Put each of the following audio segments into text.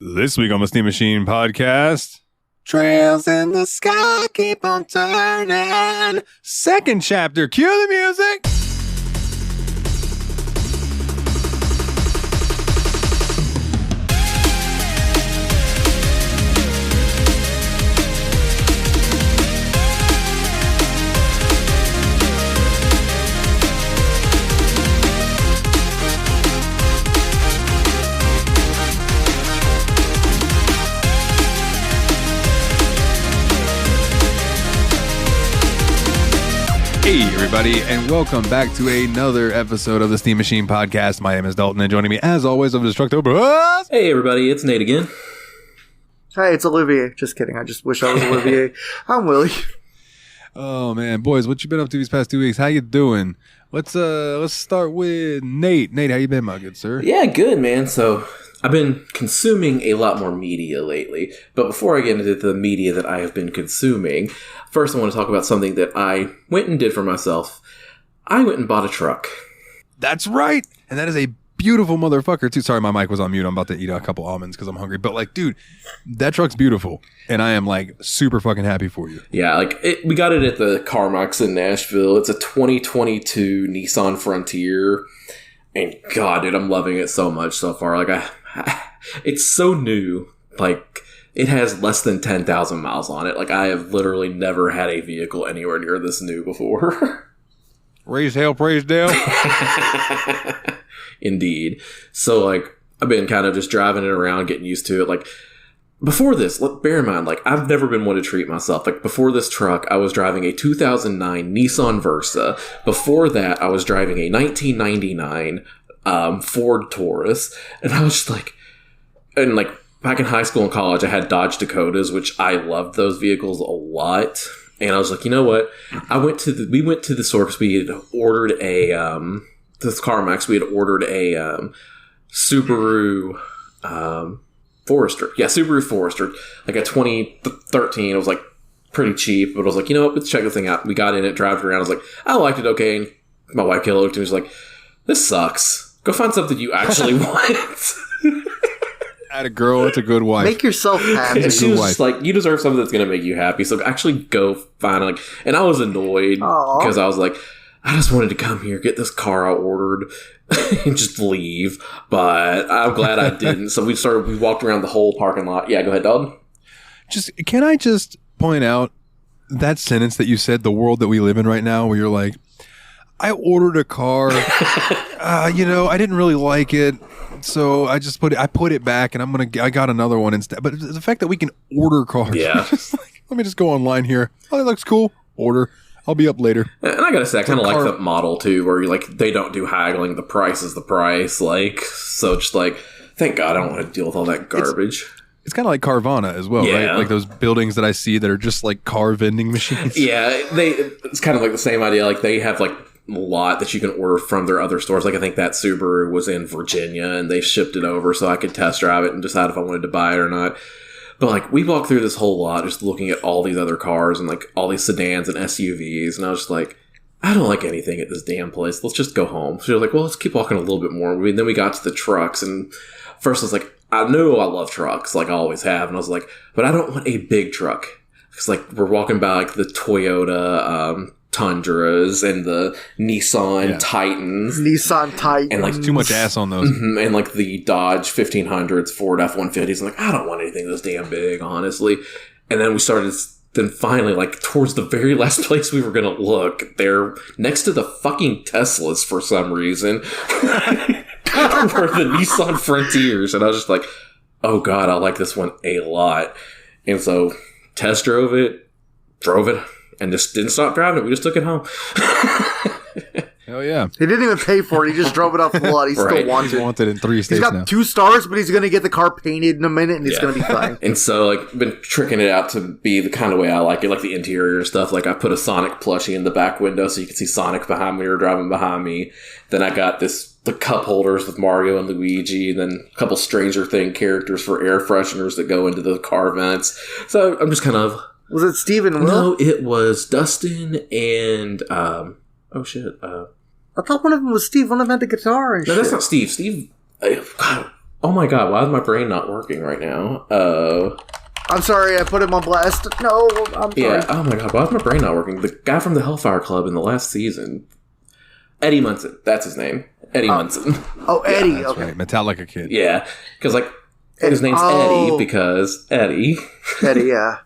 This week on the Steam Machine podcast, trails in the sky keep on turning. Second chapter, cue the music. Hey everybody, and welcome back to another episode of the Steam Machine podcast. My name is Dalton, and joining me as always of Destructober. Hey everybody, it's Nate again. Hi, it's Olivier. Just kidding. I just wish I was Olivier. I'm Willie. Oh man, boys, what you been up to these past 2 weeks? How you doing? Let's start with Nate. Nate, how you been, my good sir? Yeah, good man. So I've been consuming a lot more media lately, but before I get into the media that I have been consuming, first I want to talk about something that I went and did for myself. I went and bought a truck. That's right, and that is a beautiful motherfucker too. Sorry, my mic was on mute. I'm about to eat a couple almonds because I'm hungry. But like, dude, that truck's beautiful, and I am like super fucking happy for you. Yeah, we got it at the CarMax in Nashville. It's a 2022 Nissan Frontier, and God, dude, I'm loving it so much so far. Like, it's so new. Like, it has less than 10,000 miles on it. Like, I have literally never had a vehicle anywhere near this new before. Raise hell, praise Dale. Indeed. So, like, I've been kind of just driving it around, getting used to it. Like, before this, bear in mind, like, I've never been one to treat myself. Like, before this truck, I was driving a 2009 Nissan Versa. Before that, I was driving a 1999 Ford Taurus. And I was just like, and like, back in high school and college, I had Dodge Dakotas, which I loved those vehicles a lot. And I was like, you know what? We went to the store because we had ordered this CarMax, we had ordered a Subaru Forester. Yeah, Subaru Forester. Like a 2013. It was like pretty cheap, but I was like, you know what? Let's check this thing out. We got in it, drove it around. I was like, I liked it okay. And my wife Kayla looked at me and was like, this sucks. Go find something you actually want. At a girl, it's a good wife. Make yourself happy. And she was just like, you deserve something that's going to make you happy. So actually go find it. Like, and I was annoyed because I was like, I just wanted to come here, get this car I ordered, and just leave. But I'm glad I didn't. So we walked around the whole parking lot. Yeah, go ahead, dog. Can I just point out that sentence that you said, the world that we live in right now, where you're like, I ordered a car, I didn't really like it. So I just put it back, and I got another one instead. But the fact that we can order cars, yeah. Just like, let me just go online here. Oh, that looks cool. Order. I'll be up later. And I gotta say, I kind of like the model too, where you like they don't do haggling. The price is the price. Like, so just like, thank God I don't want to deal with all that garbage. It's kind of like Carvana as well, yeah. Right? Like those buildings that I see that are just like car vending machines. Yeah, it's kind of like the same idea. Like they have like a lot that you can order from their other stores. Like I think that Subaru was in Virginia and they shipped it over so I could test drive it and decide if I wanted to buy it or not. But like we walked through this whole lot just looking at all these other cars and like all these sedans and SUVs, and I was just like, I don't like anything at this damn place. Let's just go home. So you're like, well, let's keep walking a little bit more. Then we got to the trucks, and first I was like, I know I love trucks, like I always have, and I was like, but I don't want a big truck. Because like we're walking by like the Toyota Tundras and the Nissan Titans. And like too much ass on those. And like the Dodge 1500s, Ford F-150s. I'm like, I don't want anything this damn big, honestly. And then then finally, like towards the very last place we were going to look, they're next to the fucking Teslas for some reason. Were the Nissan Frontiers. And I was just like, oh God, I like this one a lot. And so test drove it, and just didn't stop driving it. We just took it home. Hell yeah. He didn't even pay for it. He just drove it off the lot. He still wants it. Wanted in 3 states. He's got now. 2 stars, but he's going to get the car painted in a minute, and it's going to be fine. And so, like, been tricking it out to be the kind of way I like it, like the interior stuff. Like, I put a Sonic plushie in the back window so you can see Sonic behind me or driving behind me. Then I got the cup holders with Mario and Luigi, and then a couple Stranger Thing characters for air fresheners that go into the car vents. So I'm just kind of... Was it Steve and Will? No, it was Dustin and... oh, shit. I thought one of them was Steve. One of them had the guitar and shit. No, that's not Steve. Steve... God, Oh my god, why is my brain not working right now? I'm sorry, I put him on blast. No, I'm sorry. Yeah, oh my god, why is my brain not working? The guy from the Hellfire Club in the last season. Eddie Munson, that's his name. Eddie Munson. Oh, Eddie, That's okay. right. Metallica kid. Yeah, because like his name's Eddie because Eddie. Eddie, yeah.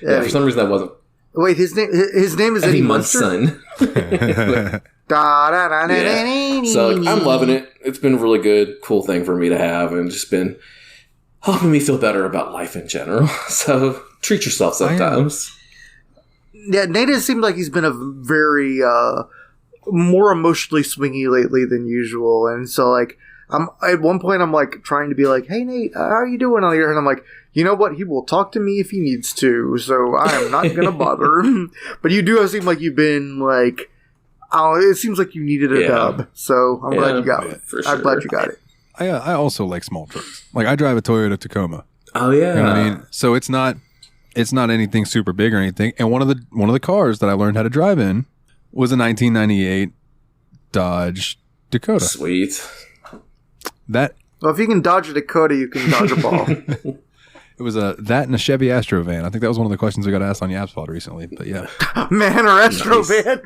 Yeah, for some reason that wasn't Wait, his name is Eddie Munson? Munson. Yeah. So like, I'm loving it. It's been a really good, cool thing for me to have, and just been helping me feel better about life in general. So treat yourself sometimes. Yeah, Nate has seemed like he's been a very more emotionally swingy lately than usual, and so like at one point I'm like trying to be like, "Hey Nate, how are you doing?" on here, and I'm like, you know what? He will talk to me if he needs to, so I am not gonna bother. But you do seem like you've been like, it seems like you needed a dub, so I'm glad you got it. For sure. I'm glad you got it. I also like small trucks. Like I drive a Toyota Tacoma. Oh yeah. You know what I mean? So it's not anything super big or anything. And one of the cars that I learned how to drive in was a 1998 Dodge Dakota. Sweet. Well, if you can dodge a Dakota, you can dodge a ball. It was that and a Chevy Astro van. I think that was one of the questions we got asked on Yapspod recently. But yeah, Man or Astro van.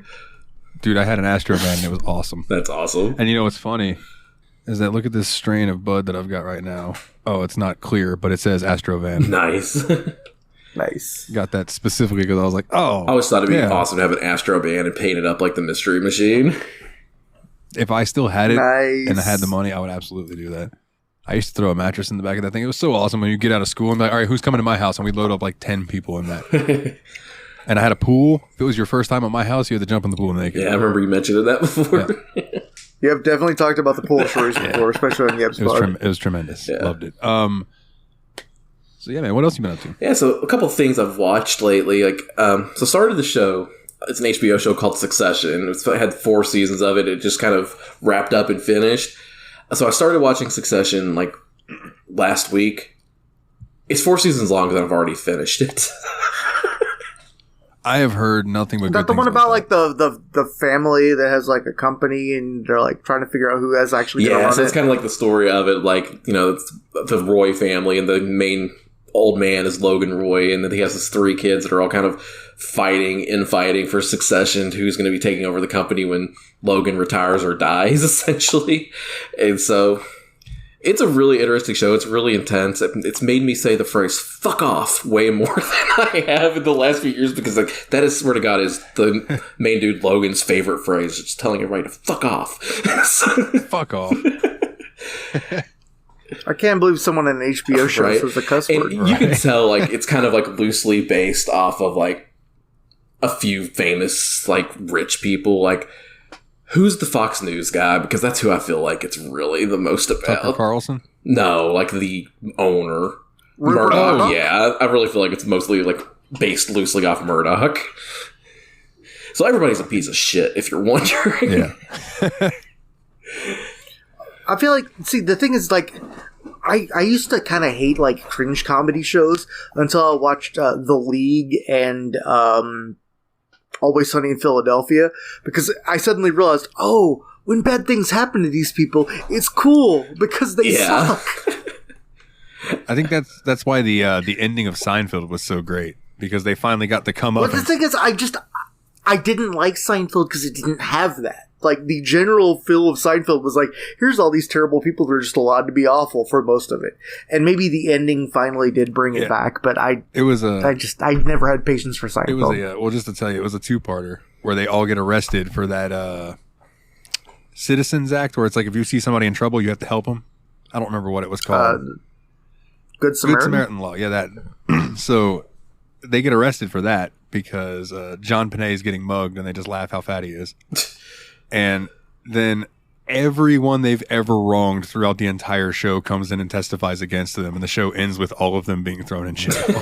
dude, I had an Astro van and it was awesome. That's awesome. And you know what's funny is that look at this strain of bud that I've got right now. Oh, it's not clear, but it says Astro van. Nice. Nice. Got that specifically because I was like, oh. I always thought it'd be awesome to have an Astro van and paint it up like the Mystery Machine. If I still had it Nice. and I had the money, I would absolutely do that. I used to throw a mattress in the back of that thing. It was so awesome when you get out of school and be like, all right, who's coming to my house? And we'd load up like 10 people in that. And I had a pool. If it was your first time at my house, you had to jump in the pool naked. Yeah, I remember you mentioned that before. Yeah. You have definitely talked about the pool stories before, especially on the episode. It was tremendous. Yeah. Loved it. So yeah, man, what else you been up to? Yeah, so a couple of things I've watched lately. Like, so started the show. It's an HBO show called Succession. It had 4 seasons of it. It just kind of wrapped up and finished. So I started watching Succession like last week. It's 4 seasons long because I've already finished it. I have heard nothing but Is good that the things one about that. like the family that has like a company and they're like trying to figure out who has actually going to Yeah, run so it's it? kind of like the story of it. Like, you know, it's the Roy family, and the main old man is Logan Roy, and then he has his 3 kids that are all kind of infighting for succession to who's going to be taking over the company when Logan retires or dies, essentially. And so it's a really interesting show. It's really intense. It's made me say the phrase "fuck off" way more than I have in the last few years, because like that is, swear to God, is the main dude Logan's favorite phrase. Just telling everybody to fuck off. Fuck off. I can't believe someone in an HBO show Right. says a cuss And word. you can tell, like, it's kind of like loosely based off of like a few famous like rich people. Like, who's the Fox News guy? Because that's who I feel like it's really the most Tucker about. Carlson? No, like the owner, Rupert Murdoch. Murdoch? Yeah, I really feel like it's mostly like based loosely off Murdoch. So everybody's a piece of shit, if you're wondering. Yeah. I feel like, see, the thing is, like, I used to kind of hate, like, cringe comedy shows until I watched The League and Always Sunny in Philadelphia, because I suddenly realized, oh, when bad things happen to these people, it's cool, because they Yeah. suck. I think that's why the ending of Seinfeld was so great, because they finally got to come up. But the thing is, I didn't like Seinfeld because it didn't have that. Like, the general feel of Seinfeld was like, here's all these terrible people that are just allowed to be awful for most of it. And maybe the ending finally did bring it back, but I never had patience for Seinfeld. It was well, just to tell you, it was a 2-parter where they all get arrested for that Citizens Act, where it's like if you see somebody in trouble, you have to help them. I don't remember what it was called. Good Samaritan? Good Samaritan Law. Yeah, that. So they get arrested for that because John Panay is getting mugged, and they just laugh how fat he is. And then everyone they've ever wronged throughout the entire show comes in and testifies against them, and the show ends with all of them being thrown in jail.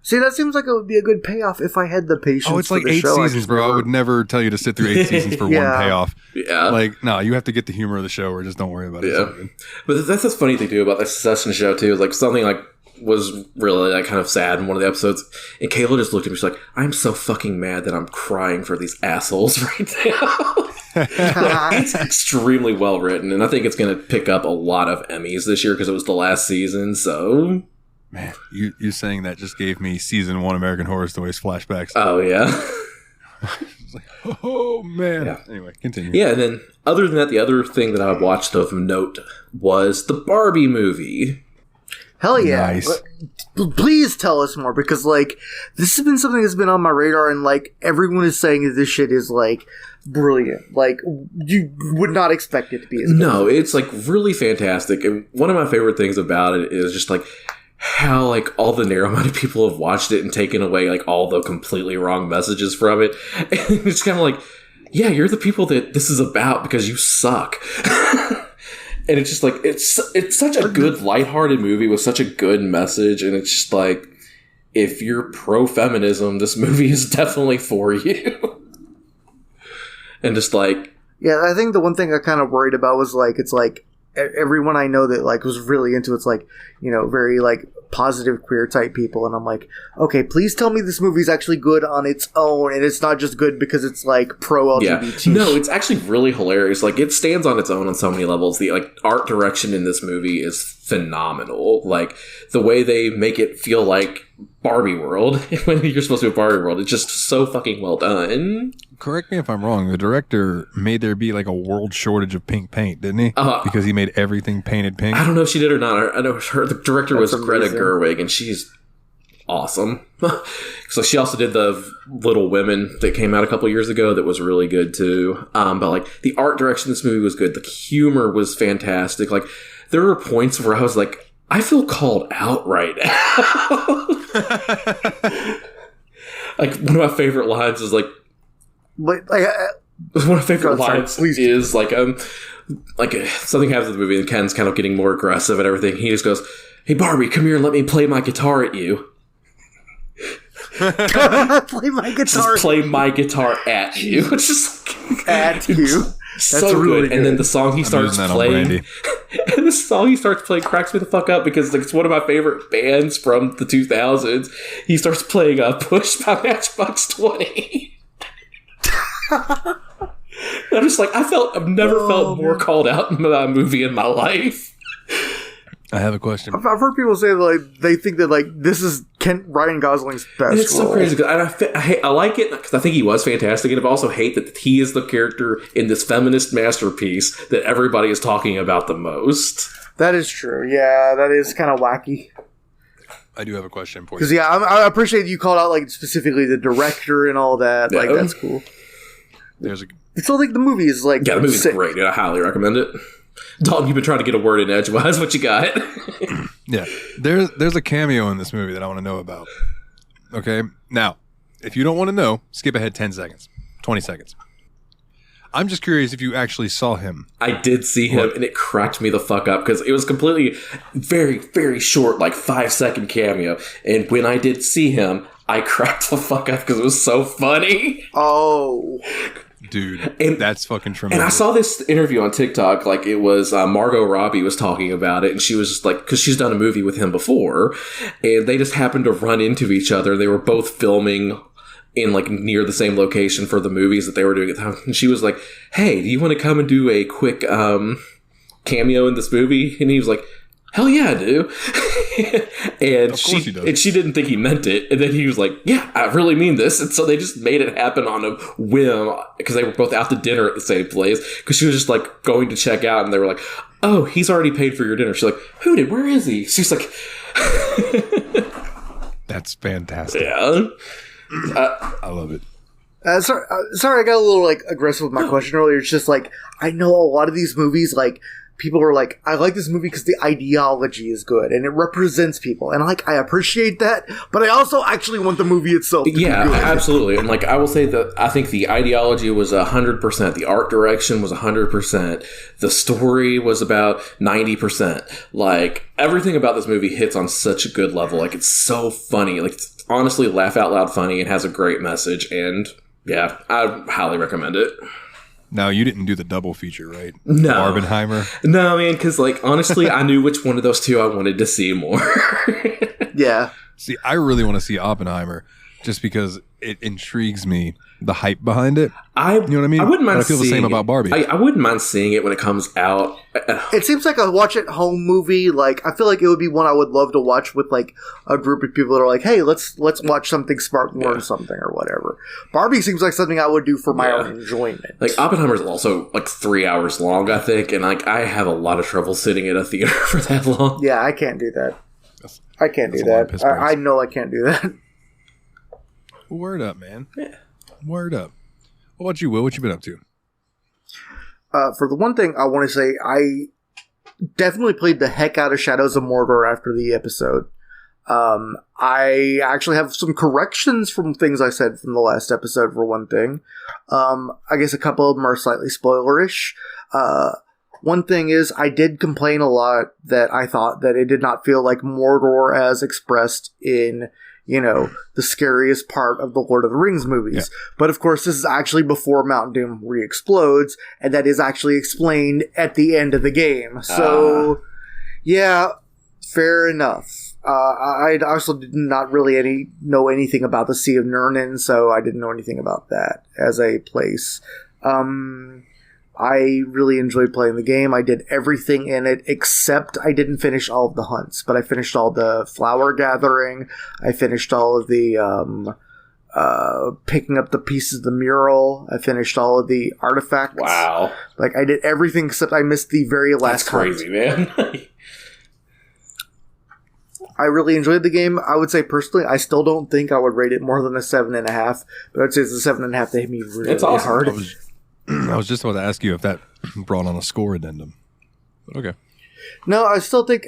See, that seems like it would be a good payoff if I had the patience. Oh, it's like for the 8 show. seasons, bro. I would never tell you to sit through 8 seasons for Yeah. one payoff. Yeah. Like, no, you have to get the humor of the show, or just don't worry about it. It's all Yeah. good. But that's the funny thing too about the Succession show too. Like something like was really like kind of sad in one of the episodes, and Kayla just looked at me. She's like, "I'm so fucking mad that I'm crying for these assholes right now." It's extremely well written, and I think it's going to pick up a lot of Emmys this year because it was the last season. So, Man, you saying that just gave me season 1 American Horror Stories flashbacks. oh yeah, It's like, oh man. Yeah. Anyway, continue. yeah. And then other than that, the other thing that I watched of note was the Barbie movie. Hell yeah. Nice. Please tell us more, because, like, this has been something that's been on my radar, and, like, everyone is saying that this shit is, like, brilliant. Like, you would not expect it to be as good. No, it's like really fantastic. And one of my favorite things about it is just like how like all the narrow-minded people have watched it and taken away like all the completely wrong messages from it. And it's kind of like, yeah, you're the people that this is about because you suck. And it's just like it's such a good lighthearted movie with such a good message, and it's just like if you're pro-feminism, this movie is definitely for you. And just like, Yeah, I think the one thing I kind of worried about was, like, it's like everyone I know that, like, was really into it's, like, you know, very, like, positive queer type people, and I'm like, okay, please tell me this movie's actually good on its own, and it's not just good because it's, like, pro-LGBT. yeah, no, it's actually really hilarious. Like, it stands on its own on so many levels. The like art direction in this movie is phenomenal. Like the way they make it feel like Barbie World when you're supposed to be a Barbie World, it's just so fucking well done. Correct me if I'm wrong. The director made there be like a world shortage of pink paint, didn't he? Because he made everything painted pink. I don't know if she did or not. I know the director was Greta amazing. Gerwig, and she's awesome. So she also did the Little Women that came out a couple years ago that was really good too. But like the art direction of this movie was good. The humor was fantastic. Like there were points where I was like, I feel called out right now. Like one of my favorite lines is like, But, like, one of my favorite Sorry, lines please. is like something happens in the movie and Ken's kind of getting more aggressive and everything. He just goes, "Hey Barbie, come here and let me play my guitar at you." play my guitar. Just play my guitar at you. It's just like, At you. so really good. And then the song he starts using that on playing, Brandy. and the song he starts playing cracks me the fuck up because like, it's one of my favorite bands from the 2000s. He starts playing "Push" by Matchbox 20. I'm just like, I've never felt more called out in a movie in my life. I have a question. I've heard people say that, like, they think that, like, this is Ryan Gosling's best And it's so role. crazy because I like it because I think he was fantastic, and I also hate that he is the character in this feminist masterpiece that everybody is talking about the most. That is true. Yeah, that is kind of wacky. I do have a question for you. Because, yeah, I appreciate you called out, like, specifically the director and all that. Like, Yeah. that's cool. There's a It's all like the movie is, like, Yeah, the movie's sick. great. Yeah, I highly recommend it. Dalton, you've been trying to get a word in edgewise. What you got? yeah. There's a cameo in this movie that I want to know about. Okay. Now, if you don't want to know, skip ahead 10 seconds, 20 seconds. I'm just curious if you actually saw him. I did see him, and it cracked me the fuck up because it was completely very, very short, like 5-second cameo. And when I did see him, I cracked the fuck up because it was so funny. Oh. Dude, And- that's fucking tremendous. And I saw this interview on TikTok, like it was Margot Robbie was talking about it, and she was just like, because she's done a movie with him before, and they just happened to run into each other. They were both filming in like near the same location for the movies that they were doing at the time. And she was like, "Hey, do you want to come and do a quick cameo in this movie?" And he was like, "Hell yeah, I do." And Of course he does. she didn't think he meant it. And then he was like, "Yeah, I really mean this." And so they just made it happen on a whim because they were both out to dinner at the same place. Because she was just like going to check out, and they were like, "Oh, he's already paid for your dinner." She's like, "Who did? Where is he?" She's like, That's fantastic. "Yeah." I love it. Sorry, I got a little, like, aggressive with my question earlier. It's just, like, I know a lot of these movies, like, people are like, I like this movie because the ideology is good and it represents people. And, like, I appreciate that, but I also actually want the movie itself to Yeah, be good. absolutely. And like I will say that I think the ideology was 100%. The art direction was 100%. The story was about 90%. Like everything about this movie hits on such a good level. Like it's so funny. Like it's honestly laugh out loud funny and has a great message. And yeah, I highly recommend it. Now, you didn't do the double feature, right? No. Barbenheimer. No, man, because like honestly, I knew which one of those two I wanted to see more. Yeah. See, I really want to see Oppenheimer just because it intrigues me, the hype behind it. You know what I mean? I wouldn't mind But I feel the seeing same about Barbie. I wouldn't mind seeing it when it comes out. It seems like a watch-at-home movie. Like, I feel like it would be one I would love to watch with, like, a group of people that are like, hey, let's watch something smart and learn something or whatever. Barbie seems like something I would do for my own enjoyment. Like, Oppenheimer's also, like, 3 hours long, I think, and, like, I have a lot of trouble sitting in a theater for that long. Yeah, I can't do that. I can't do that. I know I can't do that. Word up, man. Yeah. Word up. What about you, Will? What you been up to? For the one thing I want to say, I definitely played the heck out of Shadows of Mordor after the episode. I actually have some corrections from things I said from the last episode, for one thing. I guess a couple of them are slightly spoilerish. One thing is, I did complain a lot that I thought that it did not feel like Mordor as expressed in, you know, the scariest part of the Lord of the Rings movies. Yeah. But of course, this is actually before Mount Doom re-explodes, and that is actually explained at the end of the game. So, yeah, fair enough. I also did not really know anything about the Sea of Nirnen, so I didn't know anything about that as a place. I really enjoyed playing the game. I did everything in it, except I didn't finish all of the hunts, but I finished all the flower gathering. I finished all of the picking up the pieces of the mural. I finished all of the artifacts. Wow. Like, I did everything except I missed the very last hunt. That's crazy, man. I really enjoyed the game. I would say, personally, I still don't think I would rate it more than a 7.5, but I'd say it's a 7.5 that hit me really awesome. hard. I was just about to ask you if that brought on a score addendum. But okay. No, I still think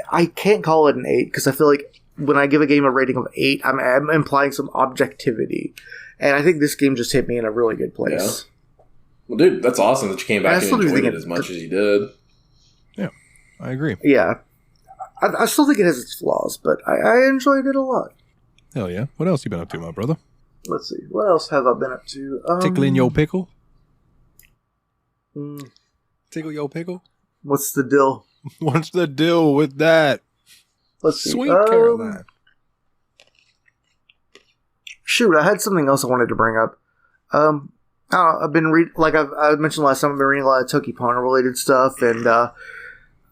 I can't call it an 8 because I feel like when I give a game a rating of 8, I'm implying some objectivity. And I think this game just hit me in a really good place. Yeah. Well, dude, that's awesome that you came back and enjoyed it as much as you did. Yeah, I agree. Yeah. I still think it has its flaws, but I enjoyed it a lot. Hell yeah. What else you been up to, my brother? Let's see. What else have I been up to? Tickling your pickle? Tickle your pickle? What's the deal? What's the deal with that? Let's see. Sweet Caroline. Shoot, I had something else I wanted to bring up. I don't know, I've been reading, like I mentioned last time, I've been reading a lot of Toki Pona related stuff, and I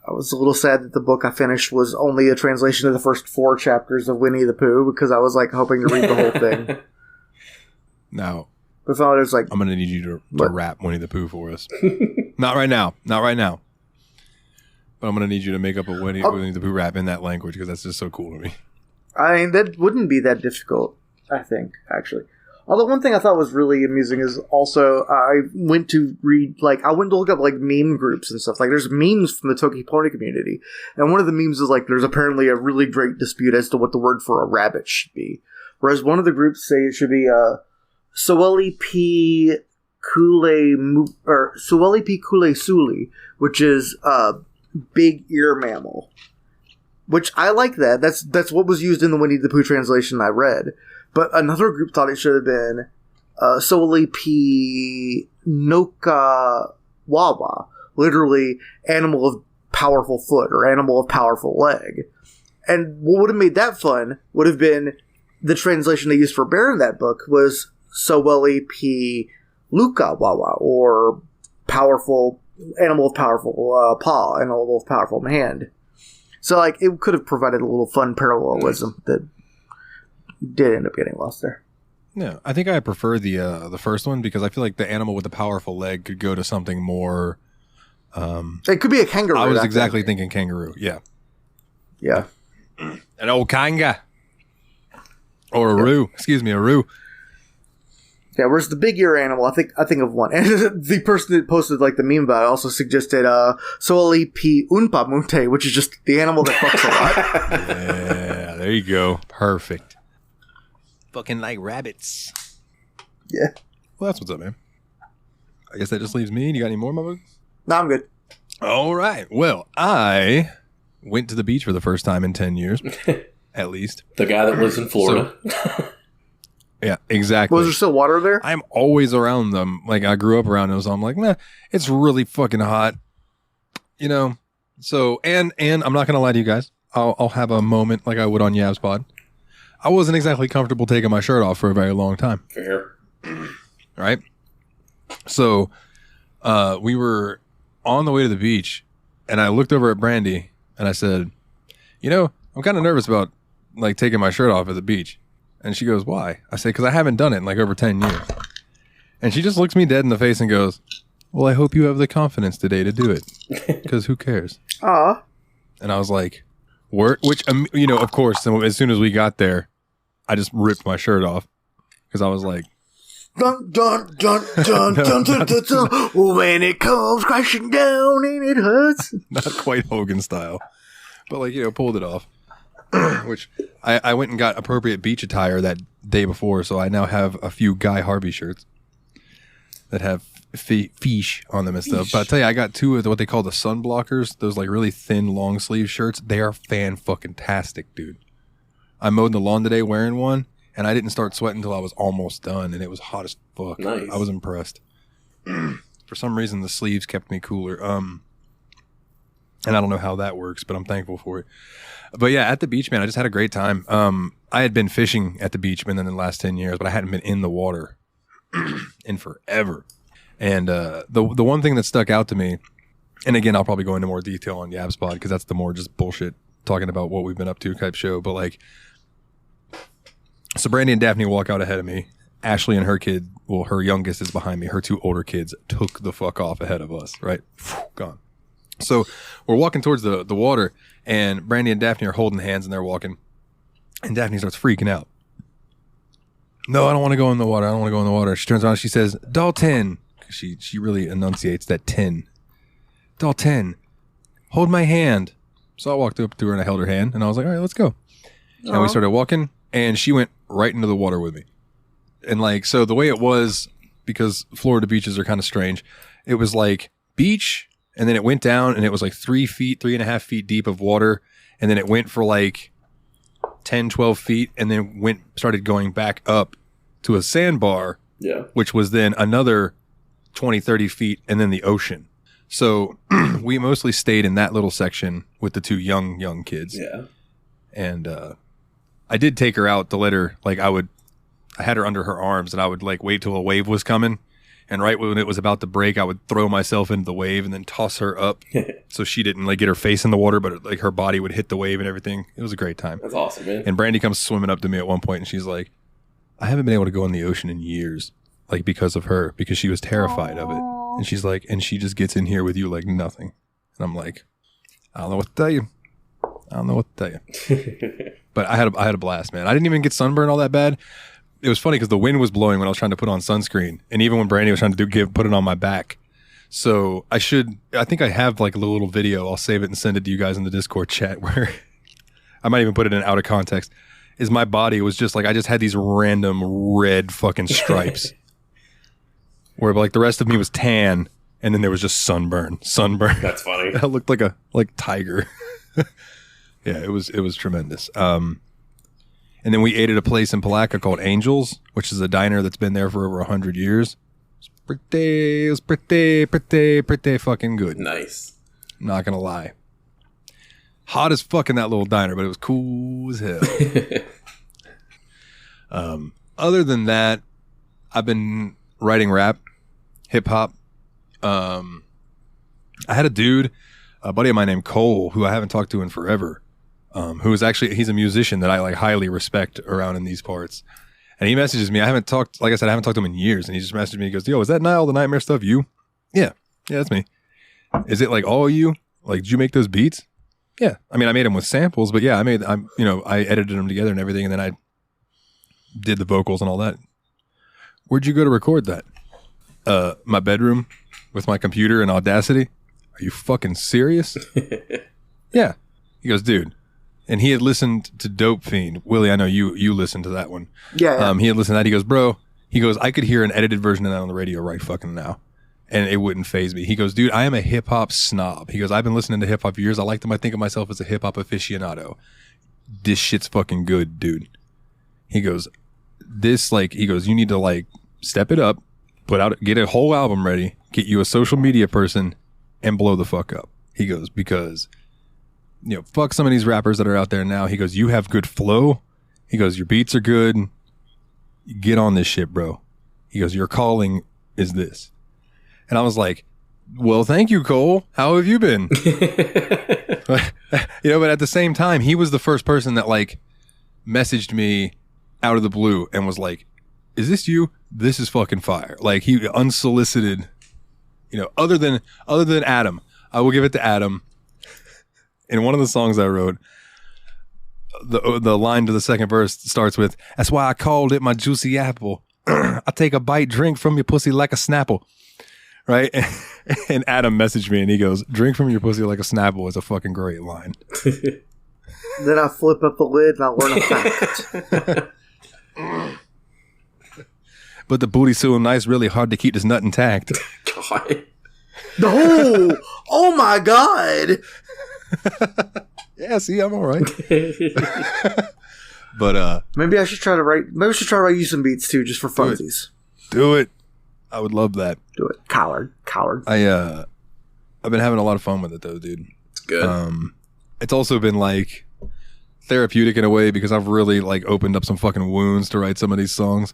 was a little sad that the book I finished was only a translation of the first 4 chapters of Winnie the Pooh, because I was like hoping to read the whole thing. Now, but finally, there's like, I'm going to need you to rap Winnie the Pooh for us. Not right now. Not right now. But I'm going to need you to make up a Winnie the Pooh rap in that language, because that's just so cool to me. I mean, that wouldn't be that difficult, I think, actually. Although one thing I thought was really amusing is also I went to look up like meme groups and stuff. Like, there's memes from the Toki Pony community, and one of the memes is like there's apparently a really great dispute as to what the word for a rabbit should be. Whereas one of the groups say it should be Sueli P. Kule Suli, which is big ear mammal. Which I like that. That's what was used in the Winnie the Pooh translation I read. But another group thought it should have been Sueli P. Noka Wawa, literally animal of powerful foot or animal of powerful leg. And what would have made that fun would have been the translation they used for bear in that book was Sueli P. Luka Wawa, or powerful animal of powerful paw, animal of powerful hand. So, like, it could have provided a little fun parallelism that did end up getting lost there. Yeah, I think I prefer the first one because I feel like the animal with the powerful leg could go to something more. It could be a kangaroo. I was exactly thinking kangaroo. Yeah. Yeah. An old kanga. Or a roo. Excuse me, a roo. Yeah, whereas the big ear animal, I think of one. And the person that posted like the meme about it also suggested Sueli P. Unpa Munte, which is just the animal that fucks a lot. Yeah, there you go. Perfect. Fucking like rabbits. Yeah. Well, that's what's up, man. I guess that just leaves me. You got any more, my bud? No, I'm good. All right. Well, I went to the beach for the first time in 10 years, at least. The guy that lives in Florida. Yeah, exactly. Was there still water there? I'm always around them. Like, I grew up around them, so I'm like, nah, it's really fucking hot. You know? So, and I'm not going to lie to you guys. I'll have a moment like I would on Yav's Pod. I wasn't exactly comfortable taking my shirt off for a very long time. Fair. Right? So we were on the way to the beach, and I looked over at Brandy, and I said, you know, I'm kind of nervous about like taking my shirt off at the beach. And she goes, why? I say, because I haven't done it in like over 10 years. And she just looks me dead in the face and goes, well, I hope you have the confidence today to do it, because who cares? Aw. And I was like, which, you know, of course, as soon as we got there, I just ripped my shirt off because I was like, Dun, dun, dun, dun, dun, dun, dun, dun. When it comes crashing down and it hurts. not quite Hogan style, but like, you know, pulled it off. Which I went and got appropriate beach attire that day before, so I now have a few Guy Harvey shirts that have fish on them and stuff. But I'll tell you, I got two of what they call the sun blockers, those like really thin long sleeve shirts. They are fan-fucking-tastic, dude. I mowed the lawn today wearing one, and I didn't start sweating until I was almost done, and it was hot as fuck. Nice. I was impressed. For some reason, the sleeves kept me cooler. And I don't know how that works, but I'm thankful for it. But yeah, at the beach, man, I just had a great time. I had been fishing at the beach in the last 10 years, but I hadn't been in the water in forever. And the one thing that stuck out to me, and again, I'll probably go into more detail on Yab's Pod because that's the more just bullshit talking about what we've been up to type show. But like, so Brandy and Daphne walk out ahead of me. Ashley and her kid, well, her youngest is behind me. Her two older kids took the fuck off ahead of us, right? Gone. So we're walking towards the water, and Brandy and Daphne are holding hands, and they're walking. And Daphne starts freaking out. No, I don't want to go in the water. I don't want to go in the water. She turns around and she says, Dalton. She really enunciates that 10. Dalton, hold my hand. So I walked up to her and I held her hand, and I was like, all right, let's go. And we started walking, and she went right into the water with me. And like, so the way it was, because Florida beaches are kind of strange, it was like beach, and then it went down, and it was like 3.5 feet deep of water, and then it went for like 10, 12 feet, and then started going back up to a sandbar, which was then another 20, 30 feet, and then the ocean. So we mostly stayed in that little section with the two young kids. Yeah. And I did take her out to let her, like I had her under her arms, and I would like wait till a wave was coming. And right when it was about to break, I would throw myself into the wave and then toss her up so she didn't like get her face in the water, but like her body would hit the wave and everything. It was a great time. That's awesome, man. And Brandy comes swimming up to me at one point, and she's like, I haven't been able to go in the ocean in years, like because of her, because she was terrified of it. And she's like, and she just gets in here with you like nothing. And I'm like, I don't know what to tell you. But I had a blast, man. I didn't even get sunburned all that bad. It was funny because the wind was blowing when I was trying to put on sunscreen, and even when Brandy was trying to put it on my back. So I think I have like a little video. I'll save it and send it to you guys in the Discord chat where I might even put it in out of context. Is my body was just like, I just had these random red fucking stripes where like the rest of me was tan, and then there was just sunburn. That's funny. I looked like tiger. Yeah, it was tremendous. And then we ate at a place in Palaca called Angels, which is a diner that's been there for over 100 years. It was pretty fucking good. Nice. Not gonna lie. Hot as fuck in that little diner, but it was cool as hell. Other than that, I've been writing rap, hip hop. I had a buddy of mine named Cole, who I haven't talked to in forever. Who is actually, he's a musician that I like highly respect around in these parts. And he messages me. I haven't talked to him in years. And he just messaged me. He goes, yo, is that Nile the Nightmare stuff you? Yeah, that's me. Is it like all you? Like, did you make those beats? Yeah. I mean, I made them with samples, but yeah, I edited them together and everything. And then I did the vocals and all that. Where'd you go to record that? My bedroom with my computer and Audacity. Are you fucking serious? Yeah. He goes, dude. And he had listened to Dope Fiend. Willie, I know you listened to that one. Yeah. He had listened to that. He goes, bro, I could hear an edited version of that on the radio right fucking now. And it wouldn't faze me. He goes, dude, I am a hip hop snob. He goes, I've been listening to hip hop for years. I think of myself as a hip hop aficionado. This shit's fucking good, dude. He goes, you need to like step it up, get a whole album ready, get you a social media person, and blow the fuck up. He goes, because fuck some of these rappers that are out there now. He goes, you have good flow He goes, your beats are good. Get on this shit, bro. He goes, your calling is this. And I was like, well, thank you, Cole. How have you been? But at the same time, he was the first person that like messaged me out of the blue and was like, is this you? This is fucking fire. Like, he unsolicited, other than Adam. I will give it to Adam. In one of the songs I wrote, the line to the second verse starts with, that's why I called it my juicy apple. I take a bite, drink from your pussy like a Snapple. Right? And Adam messaged me and he goes, drink from your pussy like a Snapple is a fucking great line. Then I flip up the lid and I learn a fact. But the booty's so nice, really hard to keep this nut intact. God. No! Oh my God! Yeah, see, I'm all right. But maybe I should try to write. Maybe I should try to write you some beats too, just for funsies. Do it. I would love that. Do it, coward. I've been having a lot of fun with it though, dude. It's good. It's also been like therapeutic in a way because I've really like opened up some fucking wounds to write some of these songs.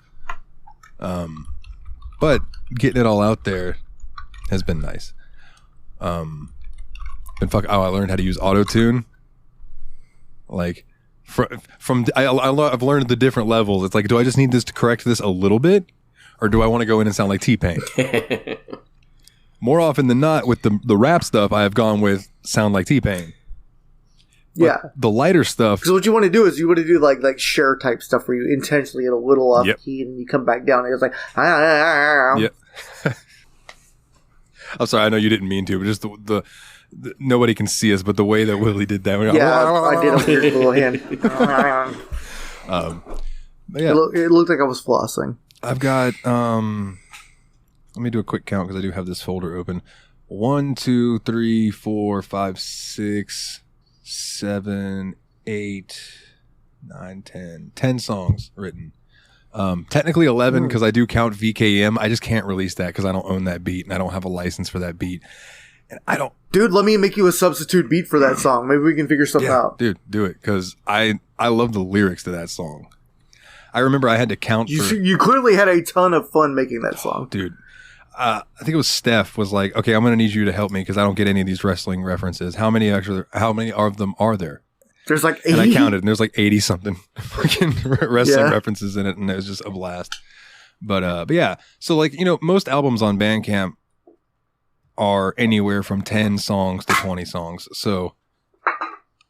But getting it all out there has been nice. I learned how to use auto-tune. Like I've learned the different levels. It's like, do I just need this to correct this a little bit, or do I want to go in and sound like T-Pain? More often than not, with the rap stuff, I have gone with sound like T-Pain. Yeah, the lighter stuff. Because what you want to do is you want to do like share type stuff where you intentionally get a little off key and you come back down and it's like yeah. I'm sorry, I know you didn't mean to, but just the nobody can see us, but the way that Willie did that. I did a weird little hand. But yeah, it looked like I was flossing. I've got let me do a quick count because I do have this folder open. 1, 2, 3, 4, 5, 6, 7, 8, 9, 10 songs written. Technically 11 because I do count VKM. I just can't release that because I don't own that beat and I don't have a license for that beat. And I don't. Dude, let me make you a substitute beat for that song. Maybe we can figure something out. Dude, do it because I love the lyrics to that song. I remember I had to count. You clearly had a ton of fun making that song, dude. I think it was Steph was like, okay, I'm going to need you to help me because I don't get any of these wrestling references. How many of them are there? There's like 80. And I counted, and there's like 80 something fucking wrestling references in it, and it was just a blast. But yeah, so like, most albums on Bandcamp are anywhere from 10 songs to 20 songs. So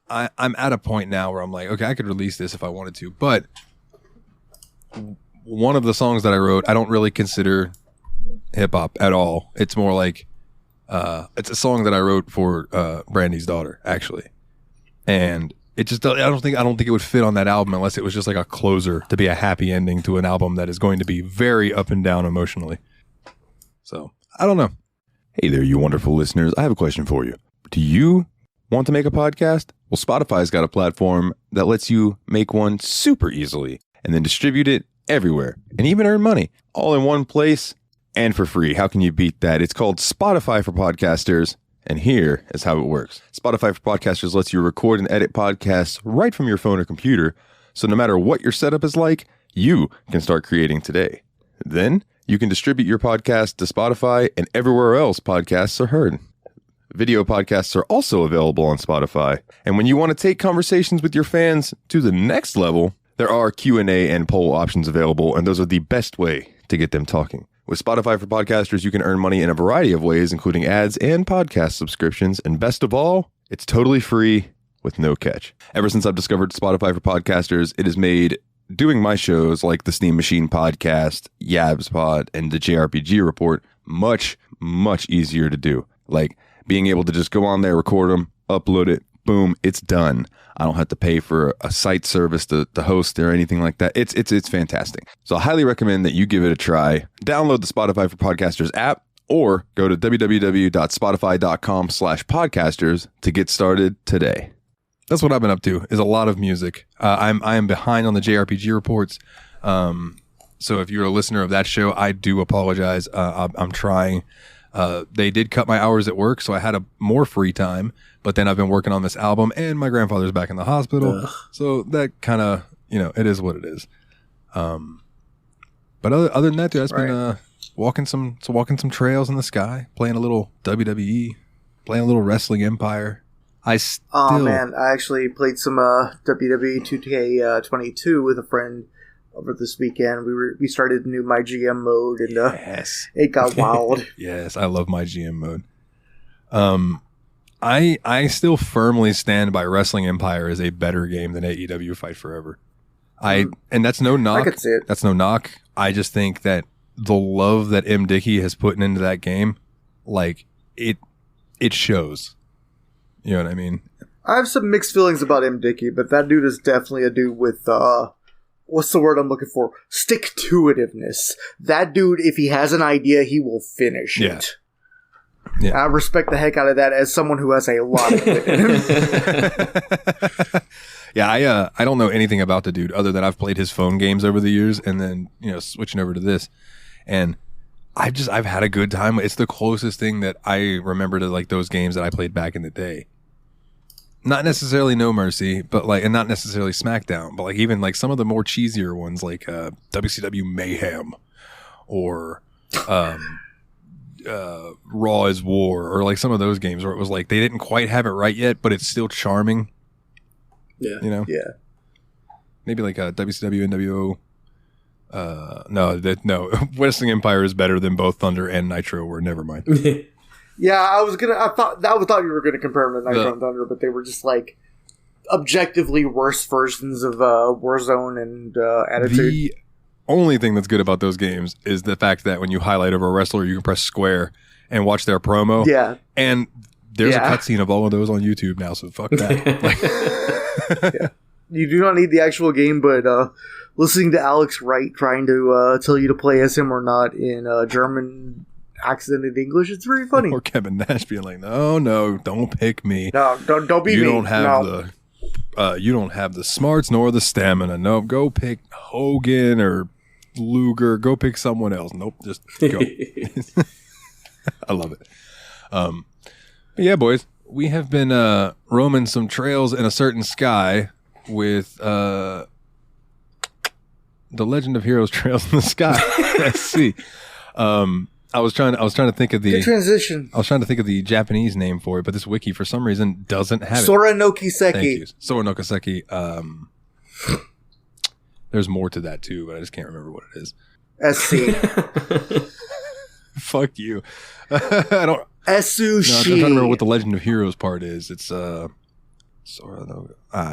I'm at a point now where I'm like, okay, I could release this if I wanted to, but one of the songs that I wrote, I don't really consider hip hop at all. It's more like it's a song that I wrote for Brandy's daughter, actually, and it just I don't think it would fit on that album unless it was just like a closer to be a happy ending to an album that is going to be very up and down emotionally. So I don't know. Hey there, you wonderful listeners. I have a question for you. Do you want to make a podcast? Well, Spotify's got a platform that lets you make one super easily and then distribute it everywhere and even earn money all in one place and for free. How can you beat that? It's called Spotify for Podcasters, and here is how it works. Spotify for Podcasters lets you record and edit podcasts right from your phone or computer, so no matter what your setup is like, you can start creating today. Then you can distribute your podcast to Spotify and everywhere else podcasts are heard. Video podcasts are also available on Spotify. And when you want to take conversations with your fans to the next level, there are Q&A and poll options available, and those are the best way to get them talking. With Spotify for Podcasters, you can earn money in a variety of ways, including ads and podcast subscriptions. And best of all, it's totally free with no catch. Ever since I've discovered Spotify for Podcasters, it has made doing my shows like the Steam Machine Podcast, Yabs Pod, and the JRPG Report much, much easier to do. Like being able to just go on there, record them, upload it, boom, it's done. I don't have to pay for a site service to host or anything like that. It's fantastic. So I highly recommend that you give it a try. Download the Spotify for Podcasters app or go to www.spotify.com/podcasters to get started today. That's what I've been up to, is a lot of music. I am behind on the JRPG reports. So if you're a listener of that show, I do apologize. I'm trying. They did cut my hours at work, so I had more free time. But then I've been working on this album, and my grandfather's back in the hospital. So that kind of it is what it is. But other than that, dude, I've been walking some trails in the sky, playing a little WWE, playing a little Wrestling Empire. Oh man, I actually played some WWE 2K22 with a friend over this weekend. We started a new My GM mode, and it got wild. Yes, I love My GM mode. I still firmly stand by Wrestling Empire as a better game than AEW Fight Forever. And that's no knock. I could see it. That's no knock. I just think that the love that M. Dickey has put into that game, like it shows. You know what I mean? I have some mixed feelings about M. Dickey, but that dude is definitely a dude with what's the word I'm looking for? Stick-to-itiveness. That dude, if he has an idea, he will finish it. Yeah. I respect the heck out of that as someone who has a lot of it in him. Yeah, I don't know anything about the dude other than I've played his phone games over the years, and then switching over to this, and I've had a good time. It's the closest thing that I remember to like those games that I played back in the day. Not necessarily No Mercy, but and not necessarily SmackDown, but even some of the more cheesier ones like WCW Mayhem or Raw is War, or some of those games where it was they didn't quite have it right yet, but it's still charming. Yeah. Yeah. Maybe WCW NWO. No. Wrestling Empire is better than both Thunder and Nitro were. Never mind. Yeah, I thought you were gonna compare them to Nitro and Thunder, but they were just objectively worse versions of Warzone and Attitude. The only thing that's good about those games is the fact that when you highlight over a wrestler, you can press square and watch their promo. Yeah. And there's a cutscene of all of those on YouTube now, so fuck that. Yeah. You do not need the actual game, but listening to Alex Wright trying to tell you to play as him or not in German accented English, it's very funny. Or Kevin Nash being like, no, don't pick me. No, don't be me. You don't have the smarts nor the stamina. No, go pick Hogan or Luger. Go pick someone else. Nope, just go. I love it. But yeah, boys, we have been roaming some trails in a certain sky with the Legend of Heroes Trails in the Sky. Let's see. I was trying to think of the good transition. I was trying to think of the Japanese name for it, but this wiki for some reason doesn't have Sora it. no Kiseki. Thank you. Sora no Kiseki. There's more to that too, but I just can't remember what it is. SC. Fuck you. I don't. Sushi. No, I'm trying to remember what the Legend of Heroes part is. It's Sora no.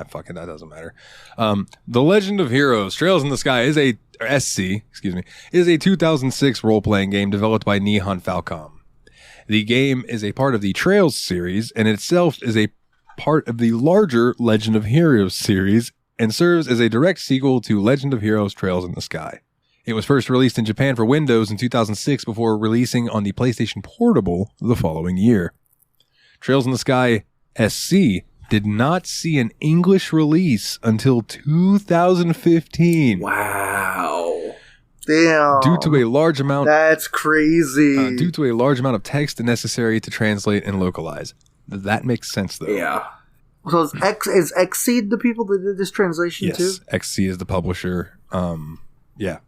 Fucking that doesn't matter. The Legend of Heroes Trails in the Sky is a is a 2006 role-playing game developed by Nihon Falcom. The game is a part of the Trails series and itself is a part of the larger Legend of Heroes series and serves as a direct sequel to Legend of Heroes Trails in the Sky. It was first released in Japan for Windows in 2006 before releasing on the PlayStation Portable the following year. Trails in the Sky SC did not see an English release until 2015. Wow. Damn. Due to a large amount That's crazy. due to a large amount of text necessary to translate and localize. That makes sense though. Yeah. So is Xseed the people that did this translation too? Yes, XC is the publisher. Yeah.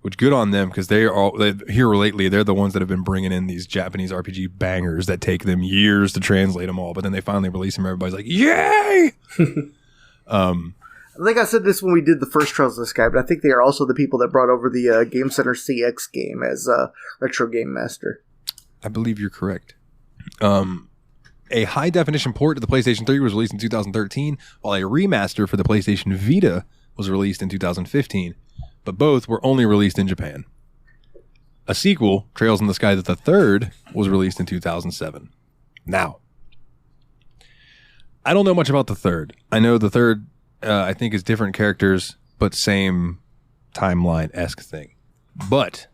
Which good on them because here lately they're the ones that have been bringing in these Japanese RPG bangers that take them years to translate them all, but then they finally release them. Everybody's like, "Yay!" I think I said this when we did the first Trails of the Sky, but I think they are also the people that brought over the Game Center CX game as Retro Game Master. I believe you're correct. A high-definition port to the PlayStation 3 was released in 2013, while a remaster for the PlayStation Vita was released in 2015. But both were only released in Japan. A sequel, Trails in the Sky the Third, was released in 2007. Now, I don't know much about the third. I know the third, I think, is different characters, but same timeline-esque thing. But,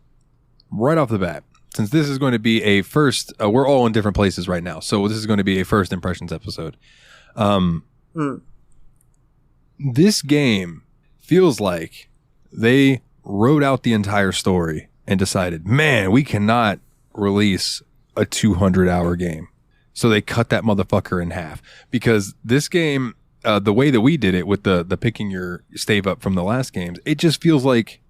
right off the bat, since this is going to be a first, we're all in different places right now, so this is going to be a first impressions episode. This game feels like they wrote out the entire story and decided, man, we cannot release a 200-hour game. So they cut that motherfucker in half because this game the way that we did it with the picking your stave up from the last games, it just feels like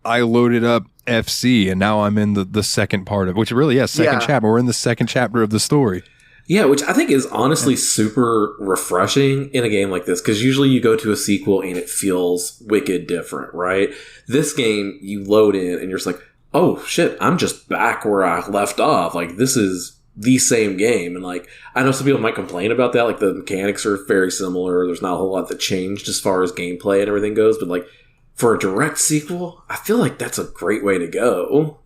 I loaded up FC and now I'm in the second part of, which really, second chapter. We're in the second chapter of the story. Yeah, which I think is honestly super refreshing in a game like this, because usually you go to a sequel and it feels wicked different, right? This game, you load in and you're just like, oh shit, I'm just back where I left off. Like, this is the same game. And like, I know some people might complain about that. Like, the mechanics are very similar. There's not a whole lot that changed as far as gameplay and everything goes. But like, for a direct sequel, I feel like that's a great way to go.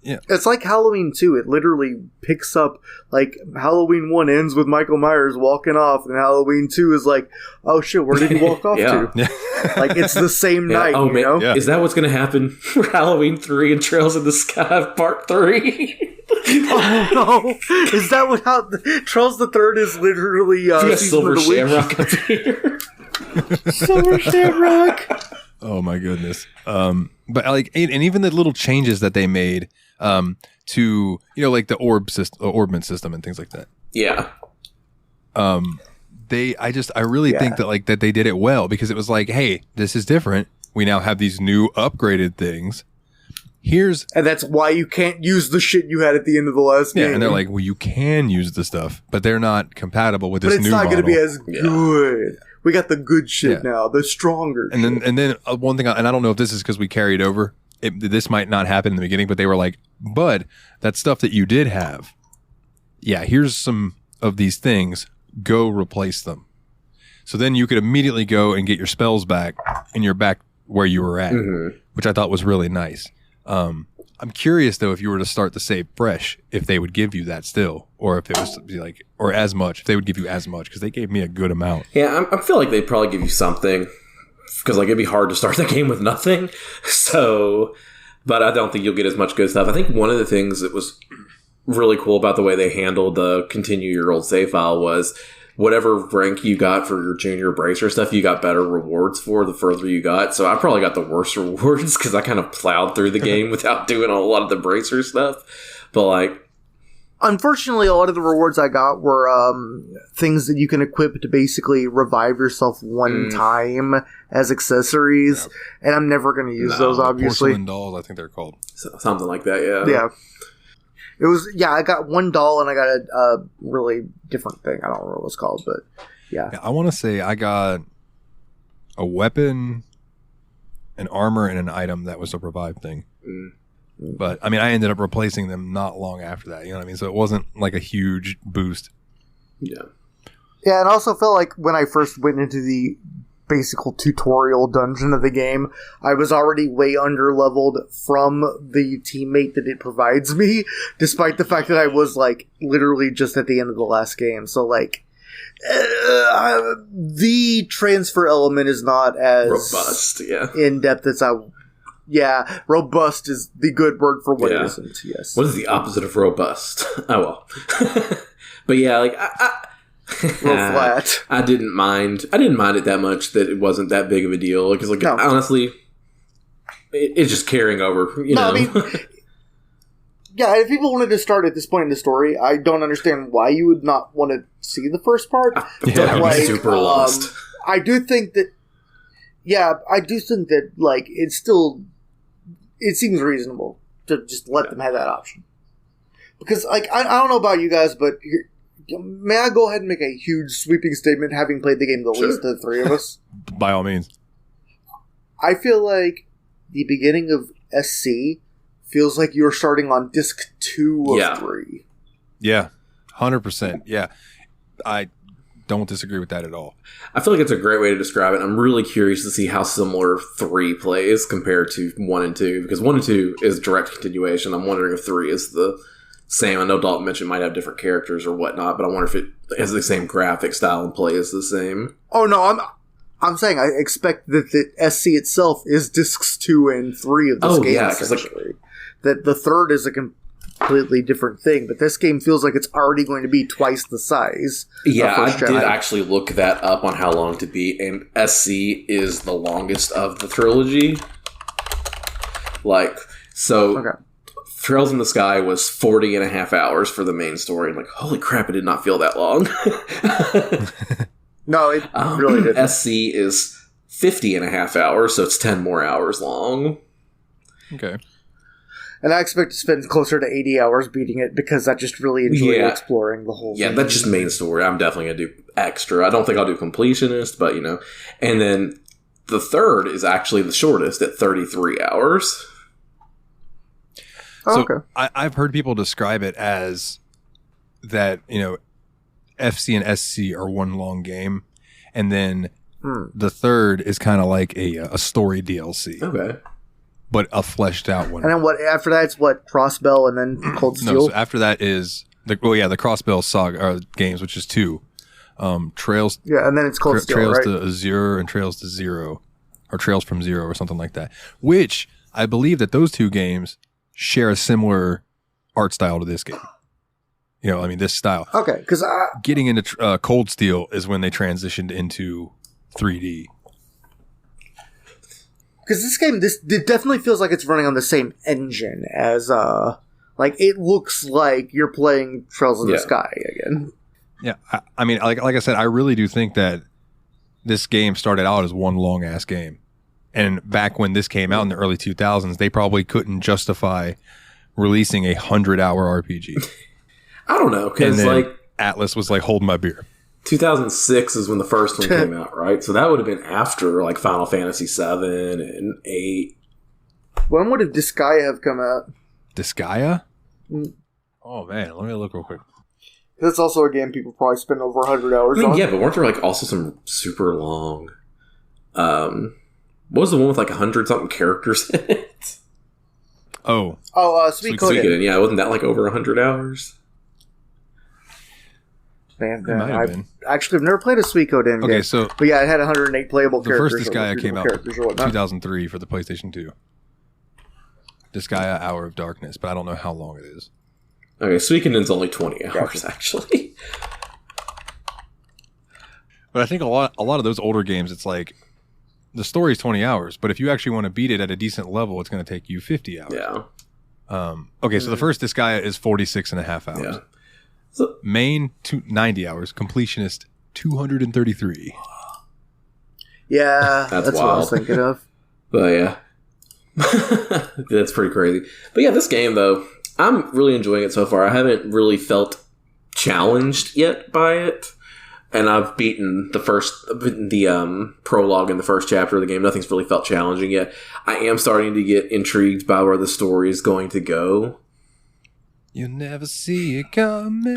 Yeah. It's like Halloween 2. It literally picks up, like, Halloween 1 ends with Michael Myers walking off, and Halloween 2 is like, oh shit, where did he walk off to? Yeah. Like, it's the same night, oh, you know? Yeah. Is that what's going to happen for Halloween 3 and Trails in the Sky Part 3? Oh no! Is that what Trails the Third is literally Silver of the Shamrock up here. Silver Shamrock! Oh my goodness. But like, and even the little changes that they made to, like the orbment system and things like that. Yeah. I really think that like that they did it well, because it was like, hey, this is different. We now have these new upgraded things. And that's why you can't use the shit you had at the end of the last game. Yeah, and they're like, well, you can use the stuff, but they're not compatible with this new model. But it's not going to be as good. We got the good shit now, the stronger and shit. then one thing, and I don't know if this is because we carried over. This might not happen in the beginning, but they were like, bud, that stuff that you did have, here's some of these things. Go replace them. So then you could immediately go and get your spells back, and you're back where you were at, which I thought was really nice. I'm curious though, if you were to start the save fresh, if they would give you that still, or if it was like, or as much, if they would give you as much, because they gave me a good amount. Yeah, I feel like they'd probably give you something, because like it'd be hard to start the game with nothing. So, but I don't think you'll get as much good stuff. I think one of the things that was really cool about the way they handled the continue your old save file was, whatever rank you got for your junior bracer stuff, you got better rewards for the further you got. So I probably got the worst rewards because I kind of plowed through the game without doing a lot of the bracer stuff. But like, unfortunately, a lot of the rewards I got were things that you can equip to basically revive yourself one time as accessories, and I'm never going to use those, obviously. Porcelain dolls, I think they're called. Something like that, yeah. Yeah. It was, I got one doll and I got a really different thing. I don't remember what it's called, but yeah. I want to say I got a weapon, an armor, and an item that was a revive thing. But, I mean, I ended up replacing them not long after that. You know what I mean? So it wasn't like a huge boost. Yeah. Yeah, and I also felt like when I first went into the basic tutorial dungeon of the game, I was already way under-leveled from the teammate that it provides me, despite the fact that I was, like, literally just at the end of the last game. So, like, the transfer element is not as robust, in-depth as robust is the good word for what it isn't, yes. What is the opposite of robust? Oh, well. But yeah, like, real flat. I didn't mind it that much that it wasn't that big of a deal, because like honestly, it's just carrying over. You know, I mean, if people wanted to start at this point in the story, I don't understand why you would not want to see the first part. I'm super lost. I do think that. Yeah, I do think that like it seems reasonable to just let them have that option, because like I don't know about you guys, but here. May I go ahead and make a huge sweeping statement, having played the game the least of the three of us? By all means. I feel like the beginning of SC feels like you're starting on disc 2 of 3. Yeah, 100%. Yeah, I don't disagree with that at all. I feel like it's a great way to describe it. I'm really curious to see how similar 3 plays compared to 1 and 2, because 1 and 2 is direct continuation. I'm wondering if 3 is the same. I know Dalton mentioned it might have different characters or whatnot, but I wonder if it has the same graphic style and play is the same. Oh no, I'm saying I expect that the SC itself is discs 2 and 3 of this game. Essentially, that the third is a completely different thing, but this game feels like it's already going to be twice the size. Yeah, I did actually look that up on how long to beat, and SC is the longest of the trilogy. Okay. Trails in the Sky was 40 and a half hours for the main story. I'm like, holy crap, it did not feel that long. No, it really didn't. SC is 50 and a half hours, so it's 10 more hours long. Okay. And I expect to spend closer to 80 hours beating it because I just really enjoy exploring the whole thing. Yeah, that's just main story. I'm definitely going to do extra. I don't think I'll do completionist, but, And then the third is actually the shortest at 33 hours. Oh, So okay. I've heard people describe it as that, FC and SC are one long game. And then the third is kind of like a story DLC. Okay. But a fleshed out one. And then what? After that, it's what? Crossbell and then Cold Steel? No, so after that is the Crossbell Saga games, which is 2. Trails. Yeah, and then it's Cold Steel, Trails right? to Azure and Trails to Zero. Or Trails from Zero or something like that. Which I believe that those 2 games share a similar art style to this game. This style. Okay, because Getting into Cold Steel is when they transitioned into 3D. Because this game, it definitely feels like it's running on the same engine as, it looks like you're playing Trails in the Sky again. Yeah, I mean, like I said, I really do think that this game started out as one long-ass game. And back when this came out in the early 2000s, they probably couldn't justify releasing a 100-hour RPG. I don't know, because, Atlas was like, hold my beer. 2006 is when the first one came out, right? So that would have been after Final Fantasy 7 and 8. When would have Disgaea have come out? Disgaea? Oh man, let me look real quick. That's also a game people probably spend over 100 hours on. Yeah, but weren't there also some super long? What was the one with 100 something characters in it? Suikoden. Yeah, wasn't that over 100 hours? Man, I've never played a Suikoden game. Okay, so but yeah, it had 108 playable characters. The first Disgaea came out in 2003 for the PlayStation 2. Disgaea Hour of Darkness, but I don't know how long it is. Okay, Suikoden's only 20 hours, actually. But I think a lot of those older games, it's like, the story's 20 hours, but if you actually want to beat it at a decent level, it's going to take you 50 hours. Yeah. Okay, so the first Disgaea is 46 and a half hours. Yeah. So, Main, 90 hours. Completionist, 233. Yeah, That's what I was thinking of. But yeah. That's pretty crazy. But yeah, this game, though, I'm really enjoying it so far. I haven't really felt challenged yet by it. And I've beaten the prologue in the first chapter of the game. Nothing's really felt challenging yet. I am starting to get intrigued by where the story is going to go. You never see it coming.